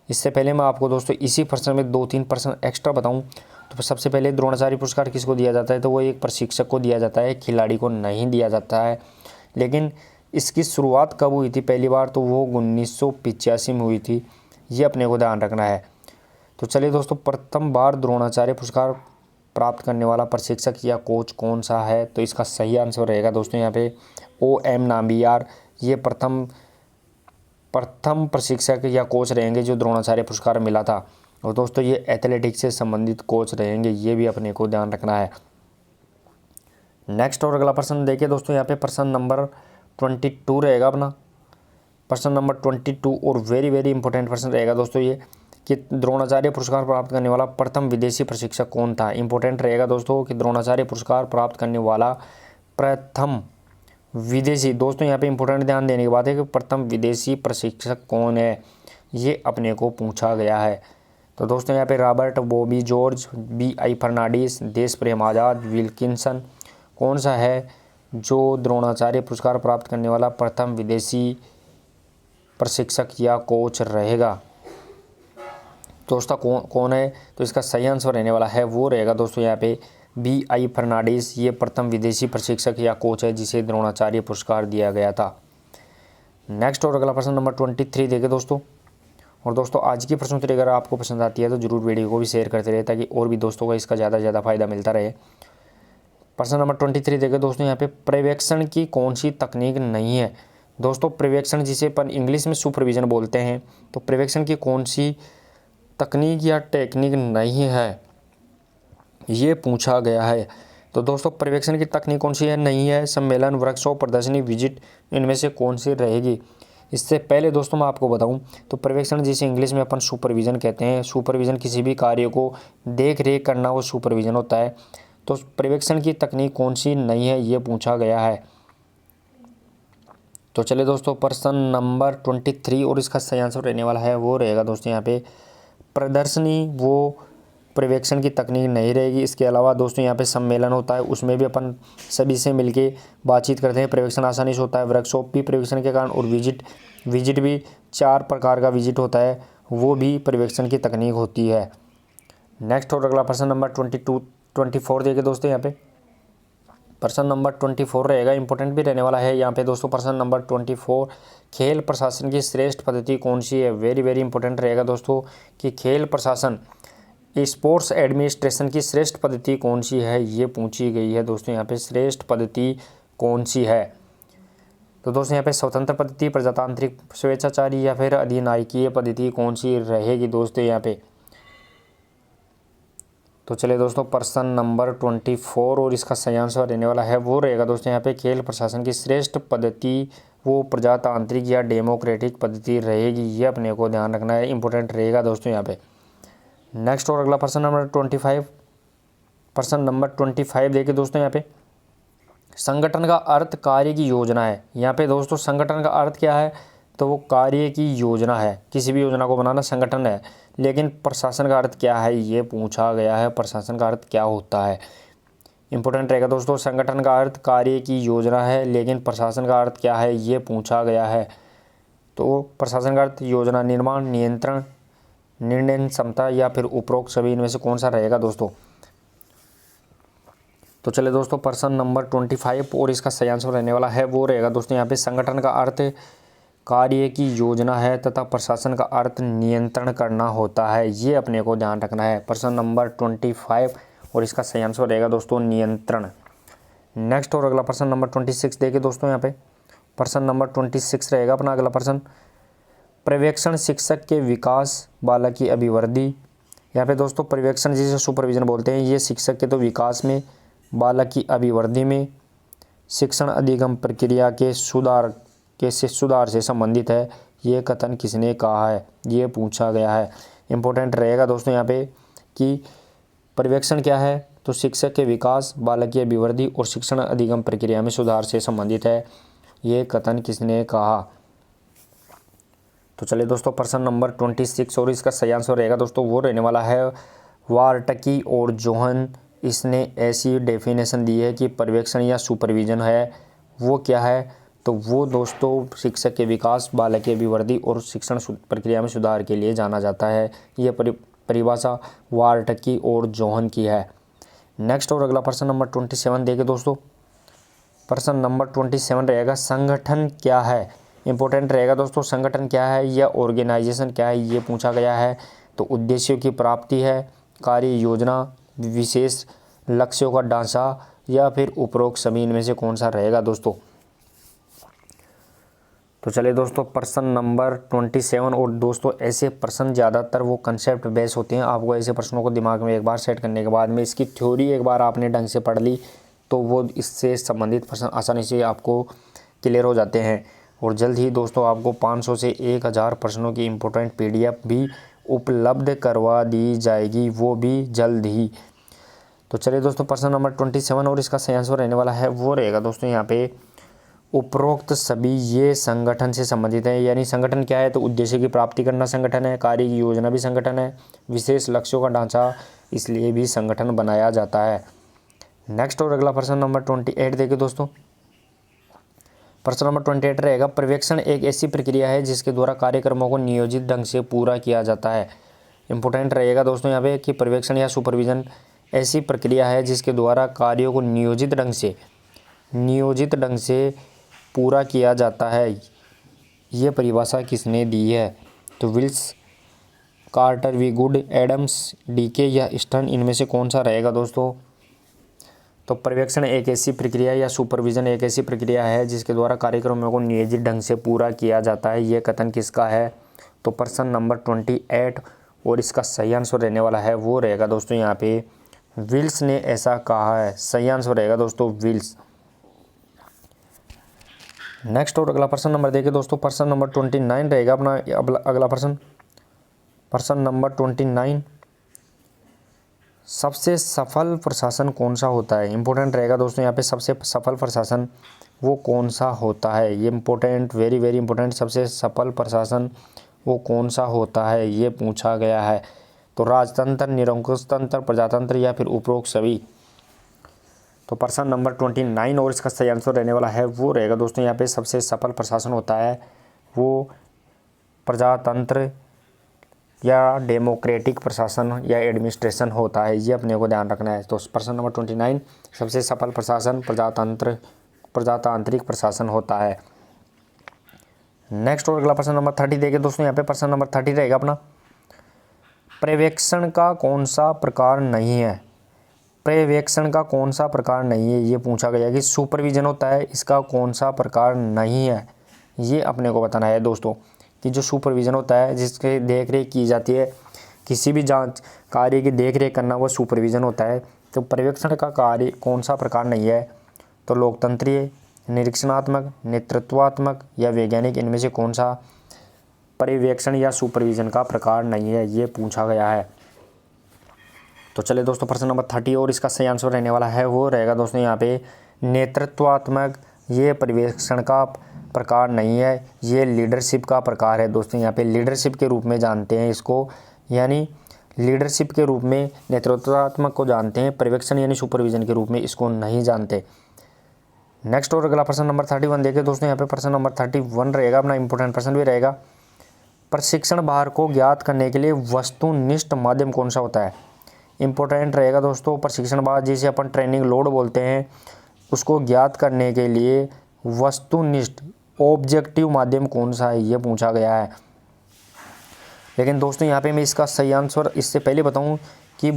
इससे पहले मैं आपको दोस्तों इसी प्रश्न में 2-3 प्रश्न एक्स्ट्रा बताऊं तो सबसे पहले द्रोणाचार्य पुरस्कार किसको दिया जाता है, तो वो एक प्रशिक्षक को दिया जाता है, खिलाड़ी को नहीं दिया जाता है। लेकिन इसकी शुरुआत कब हुई थी पहली बार, तो वो 1985 में हुई थी। ये अपने को ध्यान रखना है। तो चलिए दोस्तों, प्रथम बार द्रोणाचार्य पुरस्कार प्राप्त करने वाला प्रशिक्षक या कोच कौन सा है? तो इसका सही आंसर रहेगा दोस्तों यहाँ पे OM नाम्बियार। ये प्रथम प्रशिक्षक या कोच रहेंगे जो द्रोणाचार्य पुरस्कार मिला था। और दोस्तों ये एथलेटिक्स से संबंधित कोच रहेंगे, ये भी अपने को ध्यान रखना है। नेक्स्ट और अगला प्रश्न देखिए दोस्तों, यहाँ पे प्रश्न नंबर 22 रहेगा अपना। प्रश्न नंबर 22 और वेरी इंपॉर्टेंट प्रश्न रहेगा दोस्तों ये, कि द्रोणाचार्य पुरस्कार प्राप्त करने वाला प्रथम विदेशी प्रशिक्षक कौन था? इंपॉर्टेंट रहेगा दोस्तों कि द्रोणाचार्य पुरस्कार प्राप्त करने वाला प्रथम विदेशी, दोस्तों यहाँ पे इंपॉर्टेंट ध्यान देने की बात है कि प्रथम विदेशी प्रशिक्षक कौन है, ये अपने को पूछा गया है। तो दोस्तों यहाँ पे Robert Bobby George, BI Fernandez, देश प्रेम आज़ाद, विल्किंसन, कौन सा है जो द्रोणाचार्य पुरस्कार प्राप्त करने वाला प्रथम विदेशी प्रशिक्षक या कोच रहेगा? दोस्तों कौन है? तो इसका सही आंसर रहने वाला है वो रहेगा दोस्तों यहाँ पे BI फर्नांडीज। ये प्रथम विदेशी प्रशिक्षक या कोच है जिसे द्रोणाचार्य पुरस्कार दिया गया था। नेक्स्ट और अगला प्रश्न नंबर 23 देखें दोस्तों। और दोस्तों आज की प्रश्नोत्तरी अगर आपको पसंद आती है तो जरूर वीडियो को भी शेयर करते रहे ताकि और भी दोस्तों को इसका ज़्यादा से ज़्यादा फायदा मिलता रहे। प्रश्न नंबर 23 देखें दोस्तों, यहाँ पे पर्यवेक्षण की कौन सी तकनीक नहीं है? दोस्तों पर्यवेक्षण जिसे अपन इंग्लिश में सुपरविजन बोलते हैं, तो पर्यवेक्षण की कौन सी तकनीक या टेक्निक नहीं है, ये पूछा गया है। तो दोस्तों पर्यवेक्षण की तकनीक कौन सी है? नहीं है। सम्मेलन, वर्कशॉप, प्रदर्शनी, विजिट, इनमें से कौन सी रहेगी? इससे पहले दोस्तों मैं आपको बताऊं तो पर्यवेक्षण जिसे इंग्लिश में अपन सुपरविजन कहते हैं, सुपरविजन किसी भी कार्य को देख रेख करना वो सुपरविजन होता है। तो पर्यवेक्षण की तकनीक कौन सी नहीं है, ये पूछा गया है। तो चलिए दोस्तों, प्रश्न नंबर 23 और इसका सही आंसर रहने वाला है वो रहेगा दोस्तों यहाँ पे प्रदर्शनी, वो पर्यवेक्षण की तकनीक नहीं रहेगी। इसके अलावा दोस्तों यहाँ पे सम्मेलन होता है, उसमें भी अपन सभी से मिलके बातचीत करते हैं, पर्यवेक्षण आसानी से होता है। वर्कशॉप भी पर्यवेक्षण के कारण, और विजिट भी 4 प्रकार का विजिट होता है, वो भी पर्यवेक्षण की तकनीक होती है। नेक्स्ट और अगला प्रश्न नंबर 24 देखे दोस्तों, यहाँ पे प्रश्न नंबर 24 रहेगा, इंपॉर्टेंट भी रहने वाला है यहाँ पे दोस्तों। प्रश्न नंबर 24, खेल प्रशासन की श्रेष्ठ पद्धति कौन सी है? वेरी इंपॉर्टेंट रहेगा दोस्तों कि खेल प्रशासन, स्पोर्ट्स एडमिनिस्ट्रेशन की श्रेष्ठ पद्धति कौन सी है, ये पूछी गई है दोस्तों यहाँ पे। श्रेष्ठ पद्धति कौन सी है? तो दोस्तों यहाँ पे स्वतंत्र पद्धति, प्रजातांत्रिक, स्वेच्छाचारी या फिर अधिनायकीय पद्धति कौन सी रहेगी दोस्तों यहाँ पे? तो चलिए दोस्तों, प्रश्न नंबर 24 और इसका सही आंसर रहने वाला है वो रहेगा दोस्तों यहाँ पे खेल प्रशासन की श्रेष्ठ पद्धति वो प्रजातांत्रिक या डेमोक्रेटिक पद्धति रहेगी, ये अपने को ध्यान रखना है, इंपॉर्टेंट रहेगा दोस्तों यहाँ पे। नेक्स्ट और अगला प्रश्न नंबर 25, प्रश्न नंबर 25 देखिए दोस्तों यहाँ पे संगठन का अर्थ कार्य की योजना है। यहाँ पे दोस्तों संगठन का अर्थ क्या है? तो वो कार्य की योजना है, किसी भी योजना को बनाना संगठन है। लेकिन प्रशासन का अर्थ क्या है, ये पूछा गया है। प्रशासन का अर्थ क्या होता है? इंपॉर्टेंट रहेगा दोस्तों, संगठन का अर्थ कार्य की योजना है, लेकिन प्रशासन का अर्थ क्या है, ये पूछा गया है। तो प्रशासन का अर्थ योजना, निर्माण, नियंत्रण, निर्णय क्षमता या फिर उपरोक्त सभी इनमें से कौन सा रहेगा दोस्तों? तो चलिए दोस्तों, प्रश्न नंबर 25 और इसका सही आंसर रहने वाला है वो रहेगा दोस्तों यहाँ पे संगठन का अर्थ कार्य की योजना है तथा प्रशासन का अर्थ नियंत्रण करना होता है, ये अपने को ध्यान रखना है। प्रश्न नंबर 25 और इसका सही आंसर रहेगा दोस्तों नियंत्रण। नेक्स्ट और अगला प्रश्न नंबर 26 देखिए दोस्तों यहाँ पे प्रश्न नंबर 26 रहेगा अपना अगला प्रश्न, पर्यवेक्षण शिक्षक के विकास, बालक की अभिवृद्धि। यहाँ पे दोस्तों पर्यवेक्षण जिसे सुपरविजन बोलते हैं, ये शिक्षक के तो विकास में, बालक की अभिवृद्धि में, शिक्षण अधिगम प्रक्रिया के सुधार से संबंधित है। ये कथन किसने कहा है, ये पूछा गया है। इंपॉर्टेंट रहेगा दोस्तों यहाँ पे कि पर्यवेक्षण क्या है, तो शिक्षक के विकास, बालक की अभिवृद्धि और शिक्षण अधिगम प्रक्रिया में सुधार से संबंधित है। ये कथन किसने कहा? तो चलिए दोस्तों, प्रश्न नंबर 26 और इसका सही आंसर रहेगा दोस्तों वो रहने वाला है वार्टकी और जोहन। इसने ऐसी डेफिनेशन दी है कि पर्यवेक्षण या सुपरविजन है वो क्या है, तो वो दोस्तों शिक्षक के विकास, बालक की अभिवृद्धि और शिक्षण प्रक्रिया में सुधार के लिए जाना जाता है। ये परिभाषा वार्टकी और जोहन की है। नेक्स्ट और अगला प्रश्न नंबर 27 देखिए दोस्तों, प्रश्न नंबर 27 रहेगा संगठन क्या है। इंपॉर्टेंट रहेगा दोस्तों संगठन क्या है या ऑर्गेनाइजेशन क्या है, ये पूछा गया है। तो उद्देश्यों की प्राप्ति है, कार्य योजना, विशेष लक्ष्यों का ढांचा या फिर उपरोक्त सभी इनमें से कौन सा रहेगा दोस्तों। तो चलिए दोस्तों प्रश्न नंबर 27। और दोस्तों ऐसे प्रश्न ज़्यादातर वो कंसेप्ट बेस होते हैं। आपको ऐसे प्रश्नों को दिमाग में एक बार सेट करने के बाद में इसकी थ्योरी एक बार आपने ढंग से पढ़ ली तो वो इससे संबंधित प्रश्न आसानी से आपको क्लियर हो जाते हैं। और जल्द ही दोस्तों आपको 500 से 1000 प्रश्नों की इम्पोर्टेंट PDF भी उपलब्ध करवा दी जाएगी, वो भी जल्द ही। तो चलिए दोस्तों प्रश्न नंबर 27 और इसका सही आंसर रहने वाला है वो रहेगा दोस्तों यहाँ पे उपरोक्त सभी ये संगठन से संबंधित है। यानी संगठन क्या है, तो उद्देश्य की प्राप्ति करना संगठन है, कार्य की योजना भी संगठन है, विशेष लक्ष्यों का ढांचा इसलिए भी संगठन बनाया जाता है। नेक्स्ट और अगला प्रश्न नंबर 28 देखिए दोस्तों। प्रश्न नंबर 28 रहेगा पर्यवेक्षण एक ऐसी प्रक्रिया है जिसके द्वारा कार्यक्रमों को नियोजित ढंग से पूरा किया जाता है। इंपॉर्टेंट रहेगा दोस्तों यहाँ पे कि पर्यवेक्षण या सुपरविजन ऐसी प्रक्रिया है जिसके द्वारा कार्यों को नियोजित ढंग से पूरा किया जाता है। ये परिभाषा किसने दी है, तो विल्स, कार्टर, वी गुड, एडम्स, डीके या स्टर्न इनमें से कौन सा रहेगा दोस्तों। तो पर्यवेक्षण एक ऐसी प्रक्रिया या सुपरविजन एक ऐसी प्रक्रिया है जिसके द्वारा कार्यक्रमों को नियोजित ढंग से पूरा किया जाता है। ये कथन किसका है, तो प्रश्न नंबर 28 और इसका सही आंसर रहने वाला है वो रहेगा दोस्तों यहाँ पे विल्स ने ऐसा कहा है। सही आंसर रहेगा दोस्तों विल्स। नेक्स्ट और अगला प्रश्न नंबर देखिए दोस्तों। प्रश्न नंबर 29 रहेगा अपना अगला प्रश्न नंबर 29 सबसे सफल प्रशासन कौन सा होता है। इंपॉर्टेंट रहेगा दोस्तों यहाँ पे सबसे सफल प्रशासन वो कौन सा होता है। ये इंपॉर्टेंट, वेरी वेरी इंपॉर्टेंट, सबसे सफल प्रशासन वो कौन सा होता है ये पूछा गया है। तो राजतंत्र, निरंकुश तंत्र, प्रजातंत्र या फिर उपरोक्त सभी। तो प्रश्न नंबर 29 और इसका सही आंसर रहने वाला है वो रहेगा दोस्तों यहाँ पे सबसे सफल प्रशासन होता है वो प्रजातंत्र या डेमोक्रेटिक प्रशासन या एडमिनिस्ट्रेशन होता है। ये अपने को ध्यान रखना है। तो प्रश्न नंबर 29 सबसे सफल प्रशासन प्रजातांत्रिक प्रशासन होता है। नेक्स्ट और अगला प्रश्न नंबर 30 देखिए दोस्तों। यहाँ पे प्रश्न नंबर 30 रहेगा अपना पर्यवेक्षण का कौन सा प्रकार नहीं है। पर्यवेक्षण का कौन सा प्रकार नहीं है ये पूछा गया कि सुपरविजन होता है, इसका कौन सा प्रकार नहीं है ये अपने को बताना है दोस्तों। कि जो सुपरविजन होता है जिसके देख रेख की जाती है, किसी भी जांच कार्य की देख रेख करना वो सुपरविजन होता है। तो पर्यवेक्षण का कार्य कौन सा प्रकार नहीं है, तो लोकतंत्रीय, निरीक्षणात्मक, नेतृत्वात्मक या वैज्ञानिक इनमें से कौन सा पर्यवेक्षण या सुपरविजन का प्रकार नहीं है ये पूछा गया है। तो चलिए दोस्तों प्रश्न नंबर 30 और इसका सही आंसर रहने वाला है वो रहेगा दोस्तों यहाँ पे नेतृत्वात्मक। ये पर्यवेक्षण का प्रकार नहीं है, ये लीडरशिप का प्रकार है दोस्तों। यहाँ पे लीडरशिप के रूप में जानते हैं इसको, यानी लीडरशिप के रूप में नेतृत्वात्मक को जानते हैं, पर्यवेक्षण यानी सुपरविजन के रूप में इसको नहीं जानते। नेक्स्ट और अगला प्रश्न नंबर 31 देखिए दोस्तों। यहाँ पे प्रश्न नंबर 31 रहेगा अपना इंपॉर्टेंट प्रश्न भी रहेगा। प्रशिक्षण भार को ज्ञात करने के लिए वस्तुनिष्ठ माध्यम कौन सा होता है। इंपॉर्टेंट रहेगा दोस्तों प्रशिक्षण भार जिसे अपन ट्रेनिंग लोड बोलते हैं उसको ज्ञात करने के लिए वस्तुनिष्ठ ऑब्जेक्टिव माध्यम कौन सा है ये पूछा गया है। लेकिन दोस्तों यहाँ पे मैं इसका सही आंसर इससे पहले बताऊँ कि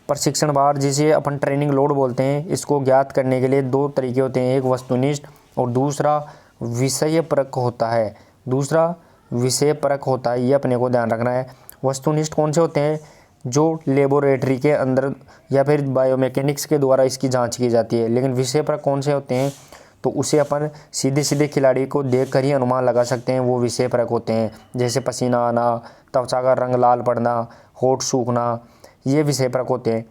प्रशिक्षण भार जिसे अपन ट्रेनिंग लोड बोलते हैं इसको ज्ञात करने के लिए दो तरीके होते हैं, एक वस्तुनिष्ठ और दूसरा विषय परक होता है। ये अपने को ध्यान रखना है। वस्तुनिष्ठ कौन से होते हैं, जो लेबोरेटरी के अंदर या फिर बायोमैकेनिक्स के द्वारा इसकी जांच की जाती है। लेकिन विषय परक कौन से होते हैं, तो उसे अपन सीधे खिलाड़ी को देखकर ही अनुमान लगा सकते हैं, वो विषय परक होते हैं। जैसे पसीना आना, त्वचा का रंग लाल पड़ना, होठ सूखना, ये विषय परक होते हैं।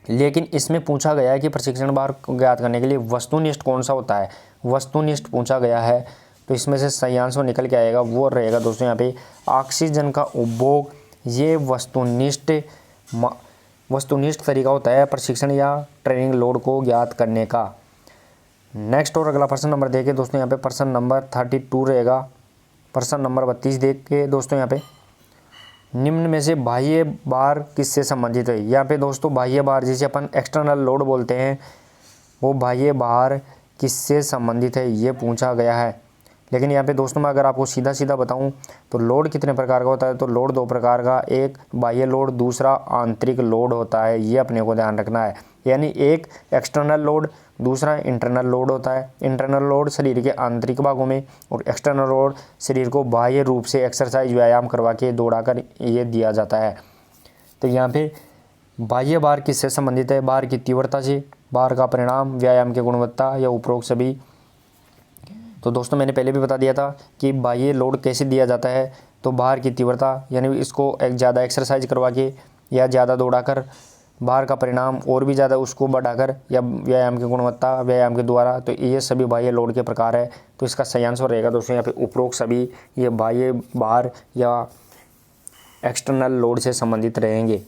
लेकिन इसमें पूछा गया है कि प्रशिक्षण भार को ज्ञात करने के लिए वस्तुनिष्ठ कौन सा होता है, वस्तुनिष्ठ पूछा गया है। तो इसमें से सही आंसर निकल के आएगा वो रहेगा दोस्तों यहाँ पे ऑक्सीजन का उपभोग। ये वस्तुनिष्ठ तरीका होता है प्रशिक्षण या ट्रेनिंग लोड को ज्ञात करने का। नेक्स्ट और अगला प्रश्न नंबर देखिए दोस्तों। यहाँ पे प्रश्न नंबर 32 रहेगा। प्रश्न नंबर 32 देख के दोस्तों यहाँ पे निम्न में से बाह्य भार किससे संबंधित है। यहाँ पे दोस्तों बाह्य भार जिसे अपन एक्सटर्नल लोड बोलते हैं वो बाह्य भार किससे संबंधित है ये पूछा गया है। लेकिन यहाँ पे दोस्तों मैं अगर आपको सीधा सीधा बताऊं तो लोड कितने प्रकार का होता है, तो लोड दो प्रकार का, एक बाह्य लोड, दूसरा आंतरिक लोड होता है। ये अपने को ध्यान रखना है। यानी एक एक्सटर्नल लोड, दूसरा इंटरनल लोड होता है। इंटरनल लोड शरीर के आंतरिक भागों में और एक्सटर्नल लोड शरीर को बाह्य रूप से एक्सरसाइज व्यायाम करवा के दौड़ाकर ये दिया जाता है। तो यहाँ पे बाह्य भार किससे संबंधित है, भार की तीव्रता से, भार का परिणाम, व्यायाम की गुणवत्ता या उपरोक्त सभी। तो दोस्तों मैंने पहले भी बता दिया था कि बाह्य लोड कैसे दिया जाता है, तो भार की तीव्रता यानी इसको एक ज़्यादा एक्सरसाइज करवा के या ज़्यादा दौड़ाकर, भार का परिणाम और भी ज़्यादा उसको बढ़ाकर, या व्यायाम की गुणवत्ता व्यायाम के द्वारा। तो ये सभी बाह्य लोड के प्रकार है। तो इसका सही आंसर रहेगा दोस्तों यहाँ पे उपरोक्त सभी ये बाह्य भार या एक्सटर्नल लोड से संबंधित रहेंगे।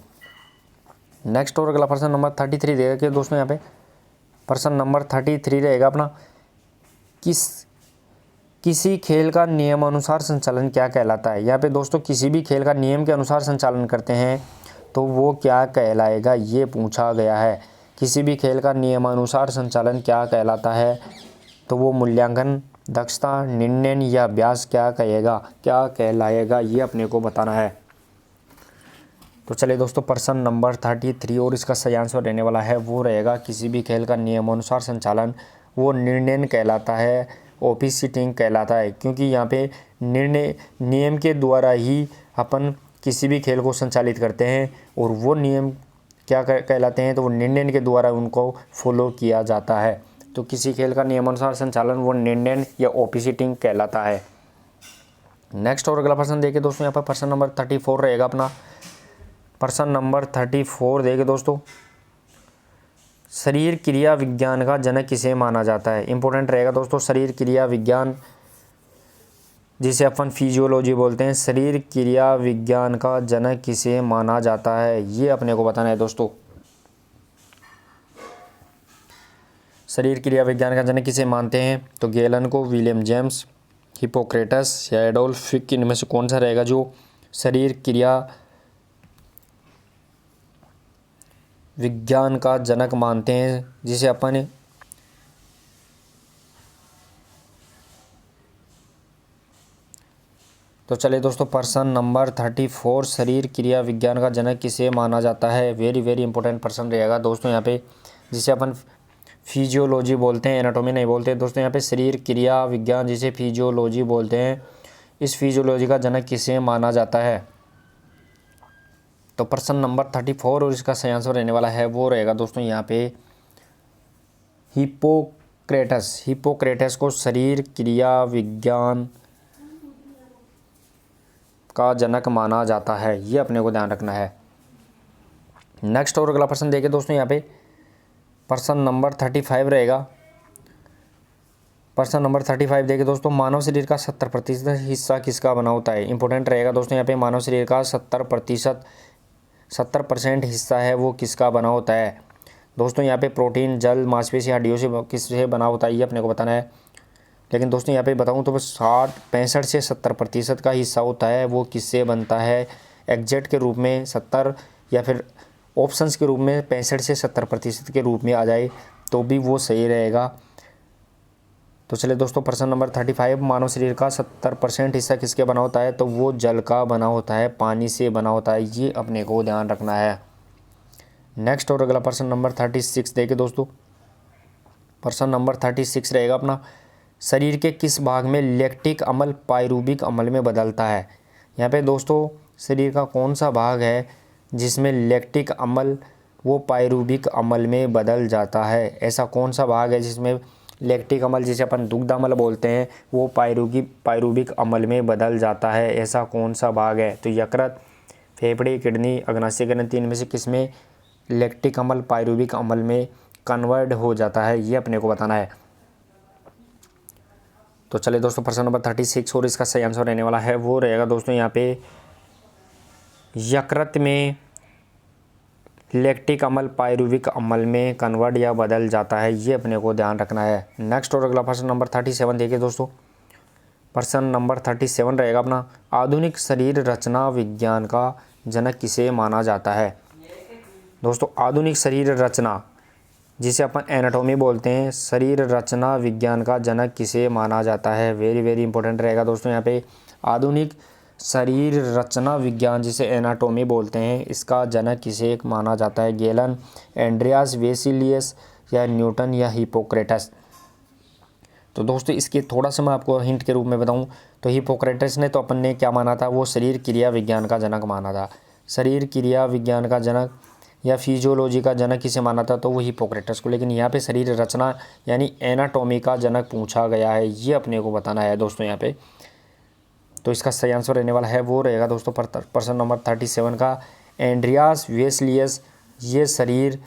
नेक्स्ट और अगला प्रश्न नंबर 33 देगा कि दोस्तों यहाँ पे प्रश्न नंबर 33 रहेगा अपना, किसी खेल का नियमानुसार संचालन क्या कहलाता है। यहाँ पे दोस्तों किसी भी खेल का नियम के अनुसार संचालन करते हैं तो वो क्या कहलाएगा, ये पूछा गया है। किसी भी खेल का नियमानुसार संचालन क्या कहलाता है, तो वो मूल्यांकन, दक्षता, निर्णय या अभ्यास क्या कहलाएगा, ये अपने को बताना है। तो चलिए दोस्तों प्रश्न नंबर 33 और इसका सही आंसर रहने वाला है वो रहेगा, किसी भी खेल का नियमानुसार संचालन वो निर्णय कहलाता है, ऑफिसिटिंग कहलाता है। क्योंकि यहाँ पे नियम के द्वारा ही अपन किसी भी खेल को संचालित करते हैं और वो नियम क्या कहलाते हैं, तो वो निर्णय के द्वारा उनको फॉलो किया जाता है। तो किसी खेल का नियमानुसार संचालन वो निर्णय या ऑफिसिटिंग कहलाता है। नेक्स्ट और अगला प्रश्न देखिए दोस्तों, यहाँ पर प्रश्न नंबर 34 रहेगा अपना। प्रश्न नंबर 34 देखिए दोस्तों, शरीर क्रिया विज्ञान का जनक किसे माना जाता है। इंपॉर्टेंट रहेगा दोस्तों, शरीर क्रिया विज्ञान जिसे अपन फिजियोलॉजी बोलते हैं, शरीर क्रिया विज्ञान का जनक किसे माना जाता है, ये अपने को बताना है दोस्तों। शरीर क्रिया विज्ञान का जनक किसे मानते हैं, तो गैलन को, विलियम जेम्स, हिप्पोक्रेटस या एडोल्फ फिक, इनमें से कौन सा रहेगा जो शरीर क्रिया विज्ञान का जनक मानते हैं, जिसे अपन तो चलिए दोस्तों प्रश्न नंबर 34, शरीर क्रिया विज्ञान का जनक किसे माना जाता है। वेरी वेरी इंपॉर्टेंट प्रश्न रहेगा दोस्तों यहाँ पे, जिसे अपन फिजियोलॉजी बोलते हैं, एनाटॉमी नहीं बोलते दोस्तों। यहाँ पे शरीर क्रिया विज्ञान जिसे फिजियोलॉजी बोलते हैं, इस फिजियोलॉजी का जनक किसे माना जाता है। तो प्रश्न नंबर 34 और इसका सही आंसर रहने वाला है वो रहेगा दोस्तों यहाँ पे हिप्पोक्रेटस। हिप्पोक्रेटस को शरीर क्रिया विज्ञान का जनक माना जाता है, ये अपने को ध्यान रखना है। नेक्स्ट और अगला प्रश्न देखिए दोस्तों, यहाँ पे प्रश्न नंबर 35 रहेगा। प्रश्न नंबर 35 देखिए दोस्तों, मानव शरीर का 70% हिस्सा किसका बना होता है। इंपॉर्टेंट रहेगा दोस्तों यहाँ पे, मानव शरीर का 70% हिस्सा है वो किसका बना होता है। दोस्तों यहाँ पे प्रोटीन, जल, मांसपेशी, हड्डियों से किससे बना होता है, ये अपने को बताना है। लेकिन दोस्तों यहाँ पे बताऊँ तो बस 65 से 70% का हिस्सा होता है वो किससे बनता है। एग्जैक्ट के रूप में 70 या फिर ऑप्शंस के रूप में 65 से 70% के रूप में आ जाए तो भी वो सही रहेगा। तो चलिए दोस्तों प्रश्न नंबर 35, मानव शरीर का 70% हिस्सा किसके बना होता है, तो वो जल का बना होता है, पानी से बना होता है, ये अपने को ध्यान रखना है। नेक्स्ट और अगला प्रश्न नंबर 36 देखिए दोस्तों, प्रश्न नंबर 36 रहेगा अपना, शरीर के किस भाग में लैक्टिक अम्ल पाइरूबिक अम्ल में बदलता है। यहाँ पे दोस्तों शरीर का कौन सा भाग है जिसमें लैक्टिक अम्ल वो पाइरूबिक अम्ल में बदल जाता है। ऐसा कौन सा भाग है जिसमें लैक्टिक अम्ल जिसे अपन दुग्ध अम्ल बोलते हैं वो पाइरूबिक अम्ल में बदल जाता है, ऐसा कौन सा भाग है। तो यकृत, फेफड़े, किडनी, अग्नाशय ग्रंथि, इनमें से किसमें लैक्टिक अम्ल पाइरूबिक अम्ल में कन्वर्ट हो जाता है, ये अपने को बताना है। तो चलिए दोस्तों प्रश्न नंबर 36 और इसका सही आंसर रहने वाला है वो रहेगा दोस्तों यहाँ पे यकृत में लैक्टिक अम्ल पाइरूविक अम्ल में कन्वर्ट या बदल जाता है, ये अपने को ध्यान रखना है। नेक्स्ट और अगला प्रश्न नंबर 37 देखिए दोस्तों, प्रश्न नंबर 37 रहेगा अपना, आधुनिक शरीर रचना विज्ञान का जनक किसे माना जाता है। दोस्तों आधुनिक शरीर रचना जिसे अपन एनाटॉमी बोलते हैं, शरीर रचना विज्ञान का जनक किसे माना जाता है। वेरी वेरी इंपॉर्टेंट रहेगा दोस्तों यहाँ पे। आधुनिक शरीर रचना विज्ञान जिसे एनाटॉमी बोलते हैं, इसका जनक किसे माना जाता है। गैलन, एंड्रियास वेसिलियस या न्यूटन या हिपोक्रेटस। तो दोस्तों इसके थोड़ा सा मैं आपको हिंट के रूप में बताऊं तो हिपोक्रेटस ने तो अपन ने क्या माना था, वो शरीर क्रिया विज्ञान का जनक माना था। शरीर क्रिया विज्ञान का जनक या फिजियोलॉजी का जनक किसे माना था, तो वो हिपोक्रेटस को। लेकिन यहाँ पे शरीर रचना यानी एनाटॉमी का जनक पूछा गया है, ये अपने को बताना है दोस्तों यहाँ पे। तो इसका सही आंसर रहने वाला है वो रहेगा दोस्तों प्रश्न नंबर 37 का एंड्रियास वेसलियस, ये शरीर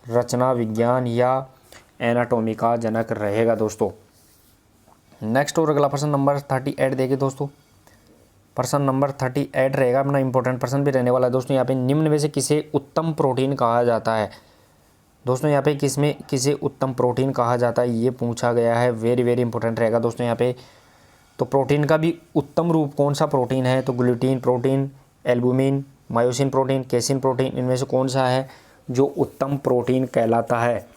रचना विज्ञान या एनाटॉमी का जनक रहेगा दोस्तों। नेक्स्ट और अगला प्रश्न नंबर 38 देखें दोस्तों। प्रश्न नंबर 38 रहेगा अपना इंपॉर्टेंट प्रश्न भी रहने वाला है दोस्तों। यहाँ पे निम्न में से किसे उत्तम प्रोटीन कहा जाता है। दोस्तों यहाँ पे किसे उत्तम प्रोटीन कहा जाता है, ये पूछा गया है। वेरी वेरी इंपॉर्टेंट रहेगा दोस्तों यहाँ पे। तो प्रोटीन का भी उत्तम रूप कौन सा प्रोटीन है, तो gluten protein, albumin, myosin protein, casein protein, इनमें से कौन सा है जो उत्तम प्रोटीन कहलाता है।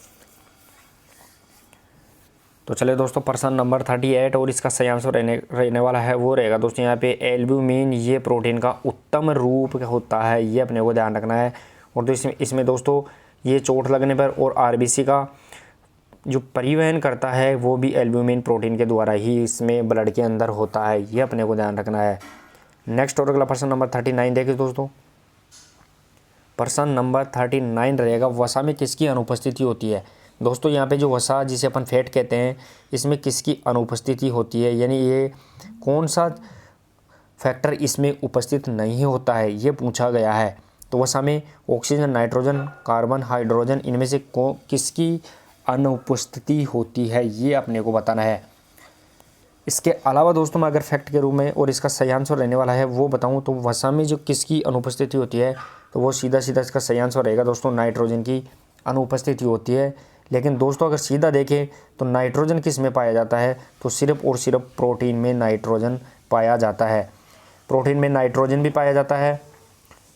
तो चलिए दोस्तों प्रश्न नंबर 38 और इसका सही आंसर रहने वाला है वो रहेगा दोस्तों यहाँ पे एल्ब्यूमिन, ये प्रोटीन का उत्तम रूप होता है, ये अपने को ध्यान रखना है। और तो इसमें दोस्तों ये चोट लगने पर और आरबीसी का जो परिवहन करता है वो भी एल्ब्यूमिन प्रोटीन के द्वारा ही इसमें ब्लड के अंदर होता है, ये अपने को ध्यान रखना है। नेक्स्ट और अगला प्रश्न नंबर 39 देखिए दोस्तों। प्रश्न नंबर 39 रहेगा वसा में किसकी अनुपस्थिति होती है। दोस्तों यहाँ पे जो वसा जिसे अपन फैट कहते हैं, इसमें किसकी अनुपस्थिति होती है, यानी ये कौन सा फैक्टर इसमें उपस्थित नहीं होता है, ये पूछा गया है। तो वसा में ऑक्सीजन, नाइट्रोजन, कार्बन, हाइड्रोजन, इनमें से किसकी अनुपस्थिति होती है, ये अपने को बताना है। इसके अलावा दोस्तों मैं अगर फैक्ट के रूप में और इसका सही आंसर रहने वाला है वो बताऊं तो वसा में जो किसकी अनुपस्थिति होती है, तो वो सीधा इसका सही आंसर रहेगा दोस्तों नाइट्रोजन की अनुपस्थिति होती है। लेकिन दोस्तों अगर सीधा देखें तो नाइट्रोजन किस में पाया जाता है, तो सिर्फ और सिर्फ प्रोटीन में नाइट्रोजन पाया जाता है। प्रोटीन में नाइट्रोजन भी पाया जाता है।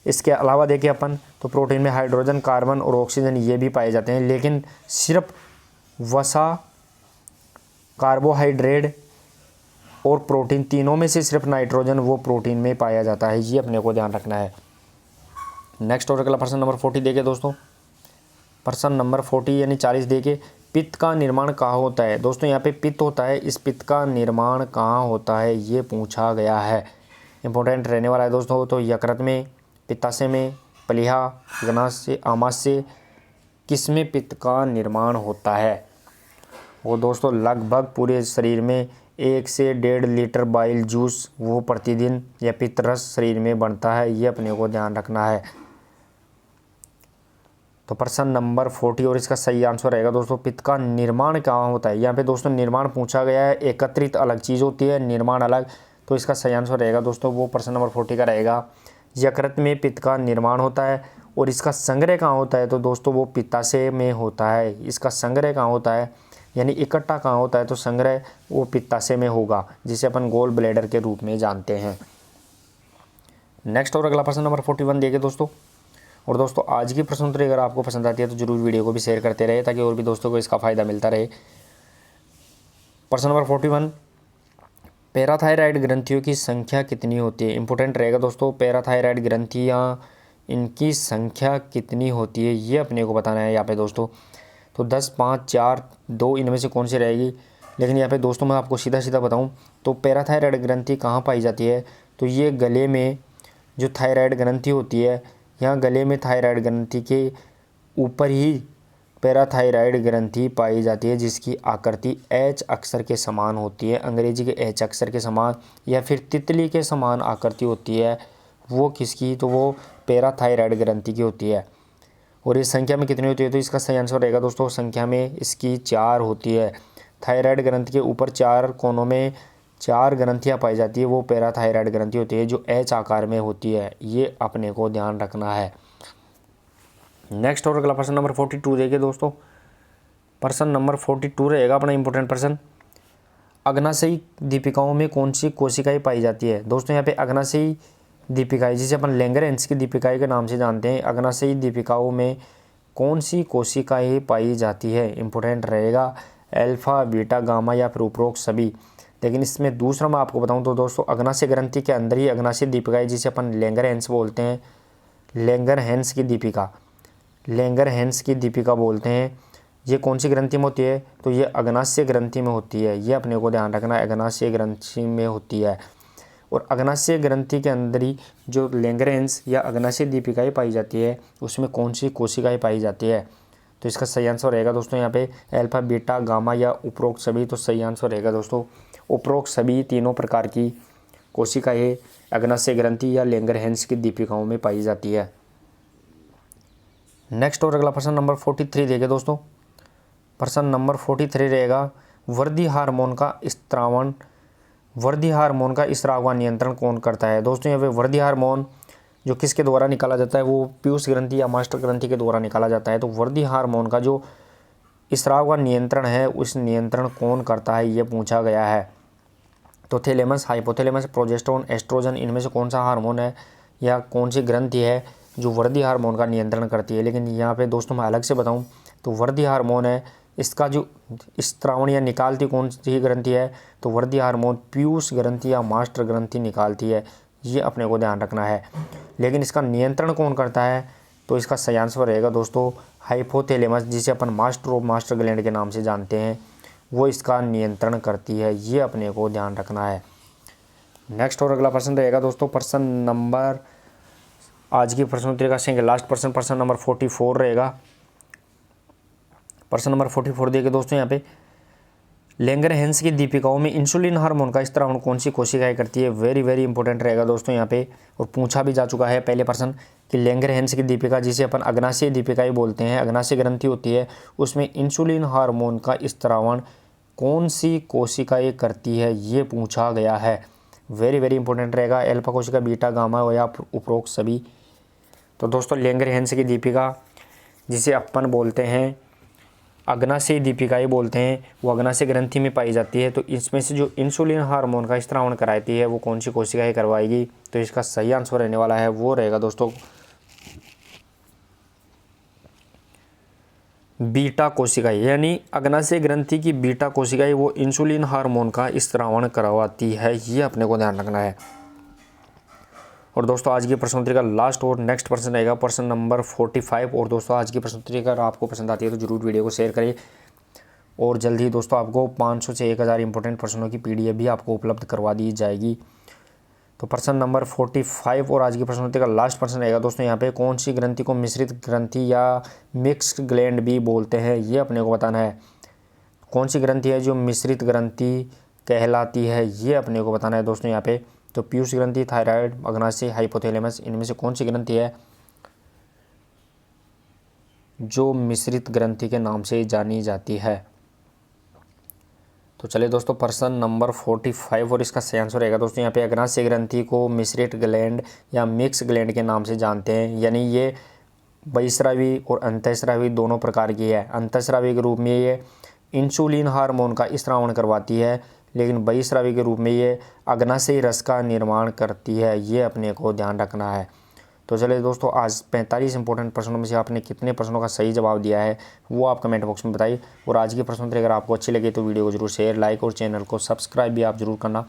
इसके अलावा देखें अपन तो प्रोटीन में हाइड्रोजन, कार्बन और ऑक्सीजन ये भी पाए जाते हैं। लेकिन सिर्फ वसा, कार्बोहाइड्रेट और प्रोटीन, तीनों में से सिर्फ नाइट्रोजन वो प्रोटीन में पाया जाता है, ये अपने को ध्यान रखना है। नेक्स्ट और अगला प्रश्न नंबर 40 देखे दोस्तों। प्रश्न नंबर 40 यानी 40 देखे पित्त का निर्माण कहाँ होता है। दोस्तों यहाँ पे पित्त होता है, इस पित्त का निर्माण कहाँ होता है, ये पूछा गया है। इंपॉर्टेंट रहने वाला है दोस्तों। तो यकृत में, पित्ताशय में, प्लीहा, अग्नाशय, आमाशय, किस में पित्त का निर्माण होता है। वो दोस्तों लगभग पूरे शरीर में 1 से 1.5 लीटर बाइल जूस वो प्रतिदिन या पित्त रस शरीर में बनता है, ये अपने को ध्यान रखना है। तो प्रश्न नंबर 40 और इसका सही आंसर रहेगा दोस्तों पित्त का निर्माण कहाँ होता है। यहाँ पे दोस्तों निर्माण पूछा गया है, एकत्रित अलग चीज़ होती है, निर्माण अलग। तो इसका सही आंसर रहेगा दोस्तों वो प्रश्न नंबर 40 का रहेगा यकृत में पित्त का निर्माण होता है। और इसका संग्रह कहाँ होता है, तो दोस्तों वो पित्ताशय में होता है। इसका संग्रह कहाँ होता है यानी इकट्ठा कहाँ होता है, तो संग्रह वो पित्ताशय में होगा, जिसे अपन गोल ब्लैडर के रूप में जानते हैं। नेक्स्ट और अगला प्रश्न नंबर 41 देखें दोस्तों। और दोस्तों आज की प्रश्न उत्तरी अगर आपको पसंद आती है तो जरूर वीडियो को भी शेयर करते रहे ताकि और भी दोस्तों को इसका फ़ायदा मिलता रहे। प्रश्न नंबर 41 पैराथायराइड ग्रंथियों की संख्या कितनी होती है। इंपॉर्टेंट रहेगा दोस्तों, पैराथायराइड ग्रंथियाँ इनकी संख्या कितनी होती है, ये अपने को बताना है यहाँ पे दोस्तों। तो 10, 5, 4, 2 इनमें से कौन सी रहेगी। लेकिन यहाँ पे दोस्तों मैं आपको सीधा बताऊँ तो पैराथायराइड ग्रंथि कहाँ पाई जाती है, तो ये गले में जो थायराइड ग्रंथि होती है, यहाँ गले में थायराइड ग्रंथि के ऊपर ही पैराथायराइड ग्रंथि पाई जाती है, जिसकी आकृति एच अक्षर के समान होती है, अंग्रेजी के एच अक्षर के समान या फिर तितली के समान आकृति होती है। वो किसकी, तो वो पैराथायराइड ग्रंथि की होती है। और इस संख्या में कितनी होती है, तो इसका सही आंसर रहेगा दोस्तों संख्या में इसकी 4 होती है। थायराइड ग्रंथि के ऊपर 4 कोनों में 4 ग्रंथियाँ पाई जाती है, वो पैराथायराइड ग्रंथि होती है जो एच आकार में होती है, ये अपने को ध्यान रखना है। नेक्स्ट और अगला प्रश्न नंबर 42 देखिए दोस्तों। प्रश्न नंबर 42 रहेगा अपना इंपॉर्टेंट प्रश्न, अग्नाशयी दीपिकाओं में कौन सी कोशिकाएं पाई जाती है। दोस्तों यहाँ पे अग्नाशयी दीपिकाएं जिसे अपन लैंगरेंस की दीपिकाएं के नाम से जानते हैं, अग्नाशयी दीपिकाओं में कौन सी कोशिकाएं पाई जाती है? इंपॉर्टेंट रहेगा अल्फा, बीटा, गामा या फिर उपरोक्त सभी। लेकिन इसमें दूसरा मैं आपको बताऊं तो दोस्तों अग्नाशय ग्रंथि के अंदर ही अग्नाशय दीपिका है, जिसे अपन लैंगरहैंस बोलते हैं, लैंगरहैंस की दीपिका, लैंगरहैंस की दीपिका बोलते हैं। ये कौन सी ग्रंथि में होती है? तो ये अग्नाशय ग्रंथि में होती है। ये अपने को ध्यान रखना है, अग्नाशय ग्रंथि में होती है। और अग्नाशय ग्रंथि के अंदर ही जो लैंगरहैंस या अग्नाशय दीपिकाएँ पाई जाती है, उसमें कौन सी कोशिकाएँ पाई जाती है? तो इसका सही आंसर रहेगा दोस्तों यहाँ पे अल्फा, बीटा, गामा या उपरोक्त सभी। तो सही आंसर रहेगा दोस्तों उपरोक्त सभी तीनों प्रकार की कोशिकाएँ अग्नाशय ग्रंथि या लैंगरहैंस की दीपिकाओं में पाई जाती है। नेक्स्ट और अगला प्रश्न नंबर 43 देखिए दोस्तों। प्रश्न नंबर 43 रहेगा वृद्धि हार्मोन का स्त्रावण, वृद्धि हार्मोन का स्राव का नियंत्रण कौन करता है? दोस्तों यहाँ पे वृद्धि हार्मोन जो किसके द्वारा निकाला जाता है? वो पीयूष ग्रंथि या मास्टर ग्रंथि के द्वारा निकाला जाता है। तो वृद्धि हार्मोन का जो स्राव का नियंत्रण है, उस नियंत्रण कौन करता है, ये पूछा गया है। तो थैलेमस, हाइपोथैलेमस, प्रोजेस्टेरोन, एस्ट्रोजन, इनमें से कौन सा हार्मोन है या कौन सी ग्रंथि है जो वृद्धि हार्मोन का नियंत्रण करती है? लेकिन यहाँ पे दोस्तों मैं अलग से बताऊँ तो वृद्धि हार्मोन है, इसका जो स्त्रावण या निकालती कौन सी ग्रंथि है? तो वृद्धि हार्मोन पीयूष ग्रंथि या मास्टर ग्रंथि निकालती है। ये अपने को ध्यान रखना है। लेकिन इसका नियंत्रण कौन करता है? तो इसका सही आंसर रहेगा दोस्तों हाइपोथैलेमस, जिसे अपन मास्टर ऑफ मास्टर ग्लैंड के नाम से जानते हैं, वो इसका नियंत्रण करती है। ये अपने को ध्यान रखना है। नेक्स्ट और अगला प्रश्न रहेगा दोस्तों प्रश्न नंबर, आज की प्रश्नोत्तरी का लास्ट प्रश्न नंबर 44 रहेगा। प्रश्न नंबर 44 देखिए दोस्तों यहाँ पे लैंगरहैंस की दीपिकाओं में इंसुलिन हार्मोन का स्त्रावण कौन सी कोशिकाएं करती है? वेरी इंपॉर्टेंट रहेगा दोस्तों यहाँ पे, और पूछा भी जा चुका है पहले प्रश्न कि लैंगरहैंस की दीपिका, जिसे अपन अग्नाशय दीपिकाएं बोलते हैं, अग्नाशय ग्रंथि होती है, उसमें इंसुलिन हार्मोन का स्त्रावण कौन सी कोशिकाएं करती है? ये पूछा गया है। वेरी इंपॉर्टेंट रहेगा अल्फा कोशिका, बीटा, गामा या उपरोक्त सभी। तो दोस्तों लैंगरहैंस की दीपिका, जिसे अपन बोलते हैं अग्नाशय दीपिकाएँ बोलते हैं, वो अग्नाशय ग्रंथि में पाई जाती है। तो इसमें से जो इंसुलिन हार्मोन का स्त्रावण कराती है वो कौन सी कोशिकाएँ करवाएगी? तो इसका सही आंसर रहने वाला है, वो रहेगा दोस्तों बीटा कोशिकाएँ, यानी अग्नाशय ग्रंथि की बीटा कोशिकाएँ वो इंसुलिन हार्मोन का स्त्रावण करवाती है। ये अपने को ध्यान रखना है। और दोस्तों आज की प्रश्नोत्तरी का लास्ट और नेक्स्ट प्रश्न रहेगा प्रश्न नंबर 45। और दोस्तों आज की प्रश्नोत्तरी अगर आपको पसंद आती है तो जरूर वीडियो को शेयर करिए, और जल्द ही दोस्तों आपको 500 से 1000 इंपॉर्टेंट प्रश्नों की PDF भी आपको उपलब्ध करवा दी जाएगी। तो प्रश्न नंबर 45 और आज की प्रश्नोत्तरी का लास्ट प्रश्न रहेगा दोस्तों यहाँ पे कौन सी ग्रंथि को मिश्रित ग्रंथि या मिक्स्ड ग्लैंड भी बोलते हैं? ये अपने को बताना है। कौन सी ग्रंथि है जो मिश्रित ग्रंथि कहलाती है? ये अपने को बताना है दोस्तों यहाँ पे। तो पीयूष ग्रंथि, थायराइड, अग्नाशय, हाइपोथैलेमस, इनमें से कौन सी ग्रंथि है जो मिश्रित ग्रंथि के नाम से जानी जाती है? तो चलिए दोस्तों प्रश्न नंबर 45 और इसका सही आंसर रहेगा दोस्तों यहाँ पे अग्नाशय ग्रंथि को मिश्रित ग्लैंड या मिक्स ग्लैंड के नाम से जानते हैं, यानी ये बहिस्रावी और अंतःस्रावी दोनों प्रकार की है। अंतःस्रावी के रूप में ये इंसुलिन हार्मोन का स्त्रावण करवाती है, लेकिन बहिस्रावी के रूप में ये अग्नाशयी रस का निर्माण करती है। ये अपने को ध्यान रखना है। तो चलिए दोस्तों आज 45 इंपॉर्टेंट प्रश्नों में से आपने कितने प्रश्नों का सही जवाब दिया है वो आप कमेंट बॉक्स में बताइए। और आज की प्रश्नोत्तरी अगर आपको अच्छी लगी तो वीडियो को जरूर शेयर, लाइक और चैनल को सब्सक्राइब भी आप जरूर करना।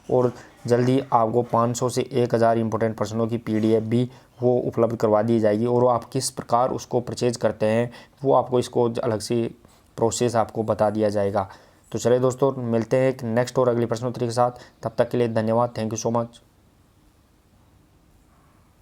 और जल्दी आपको 500 से 1000 इंपॉर्टेंट प्रश्नों की PDF भी वो उपलब्ध करवा दी जाएगी, और वो आप किस प्रकार उसको परचेज करते हैं वो आपको इसको अलग से प्रोसेस आपको बता दिया जाएगा। तो चलिए दोस्तों मिलते हैं एक नेक्स्ट और अगली प्रश्नोत्तरी के साथ। तब तक के लिए धन्यवाद। Thank you so much.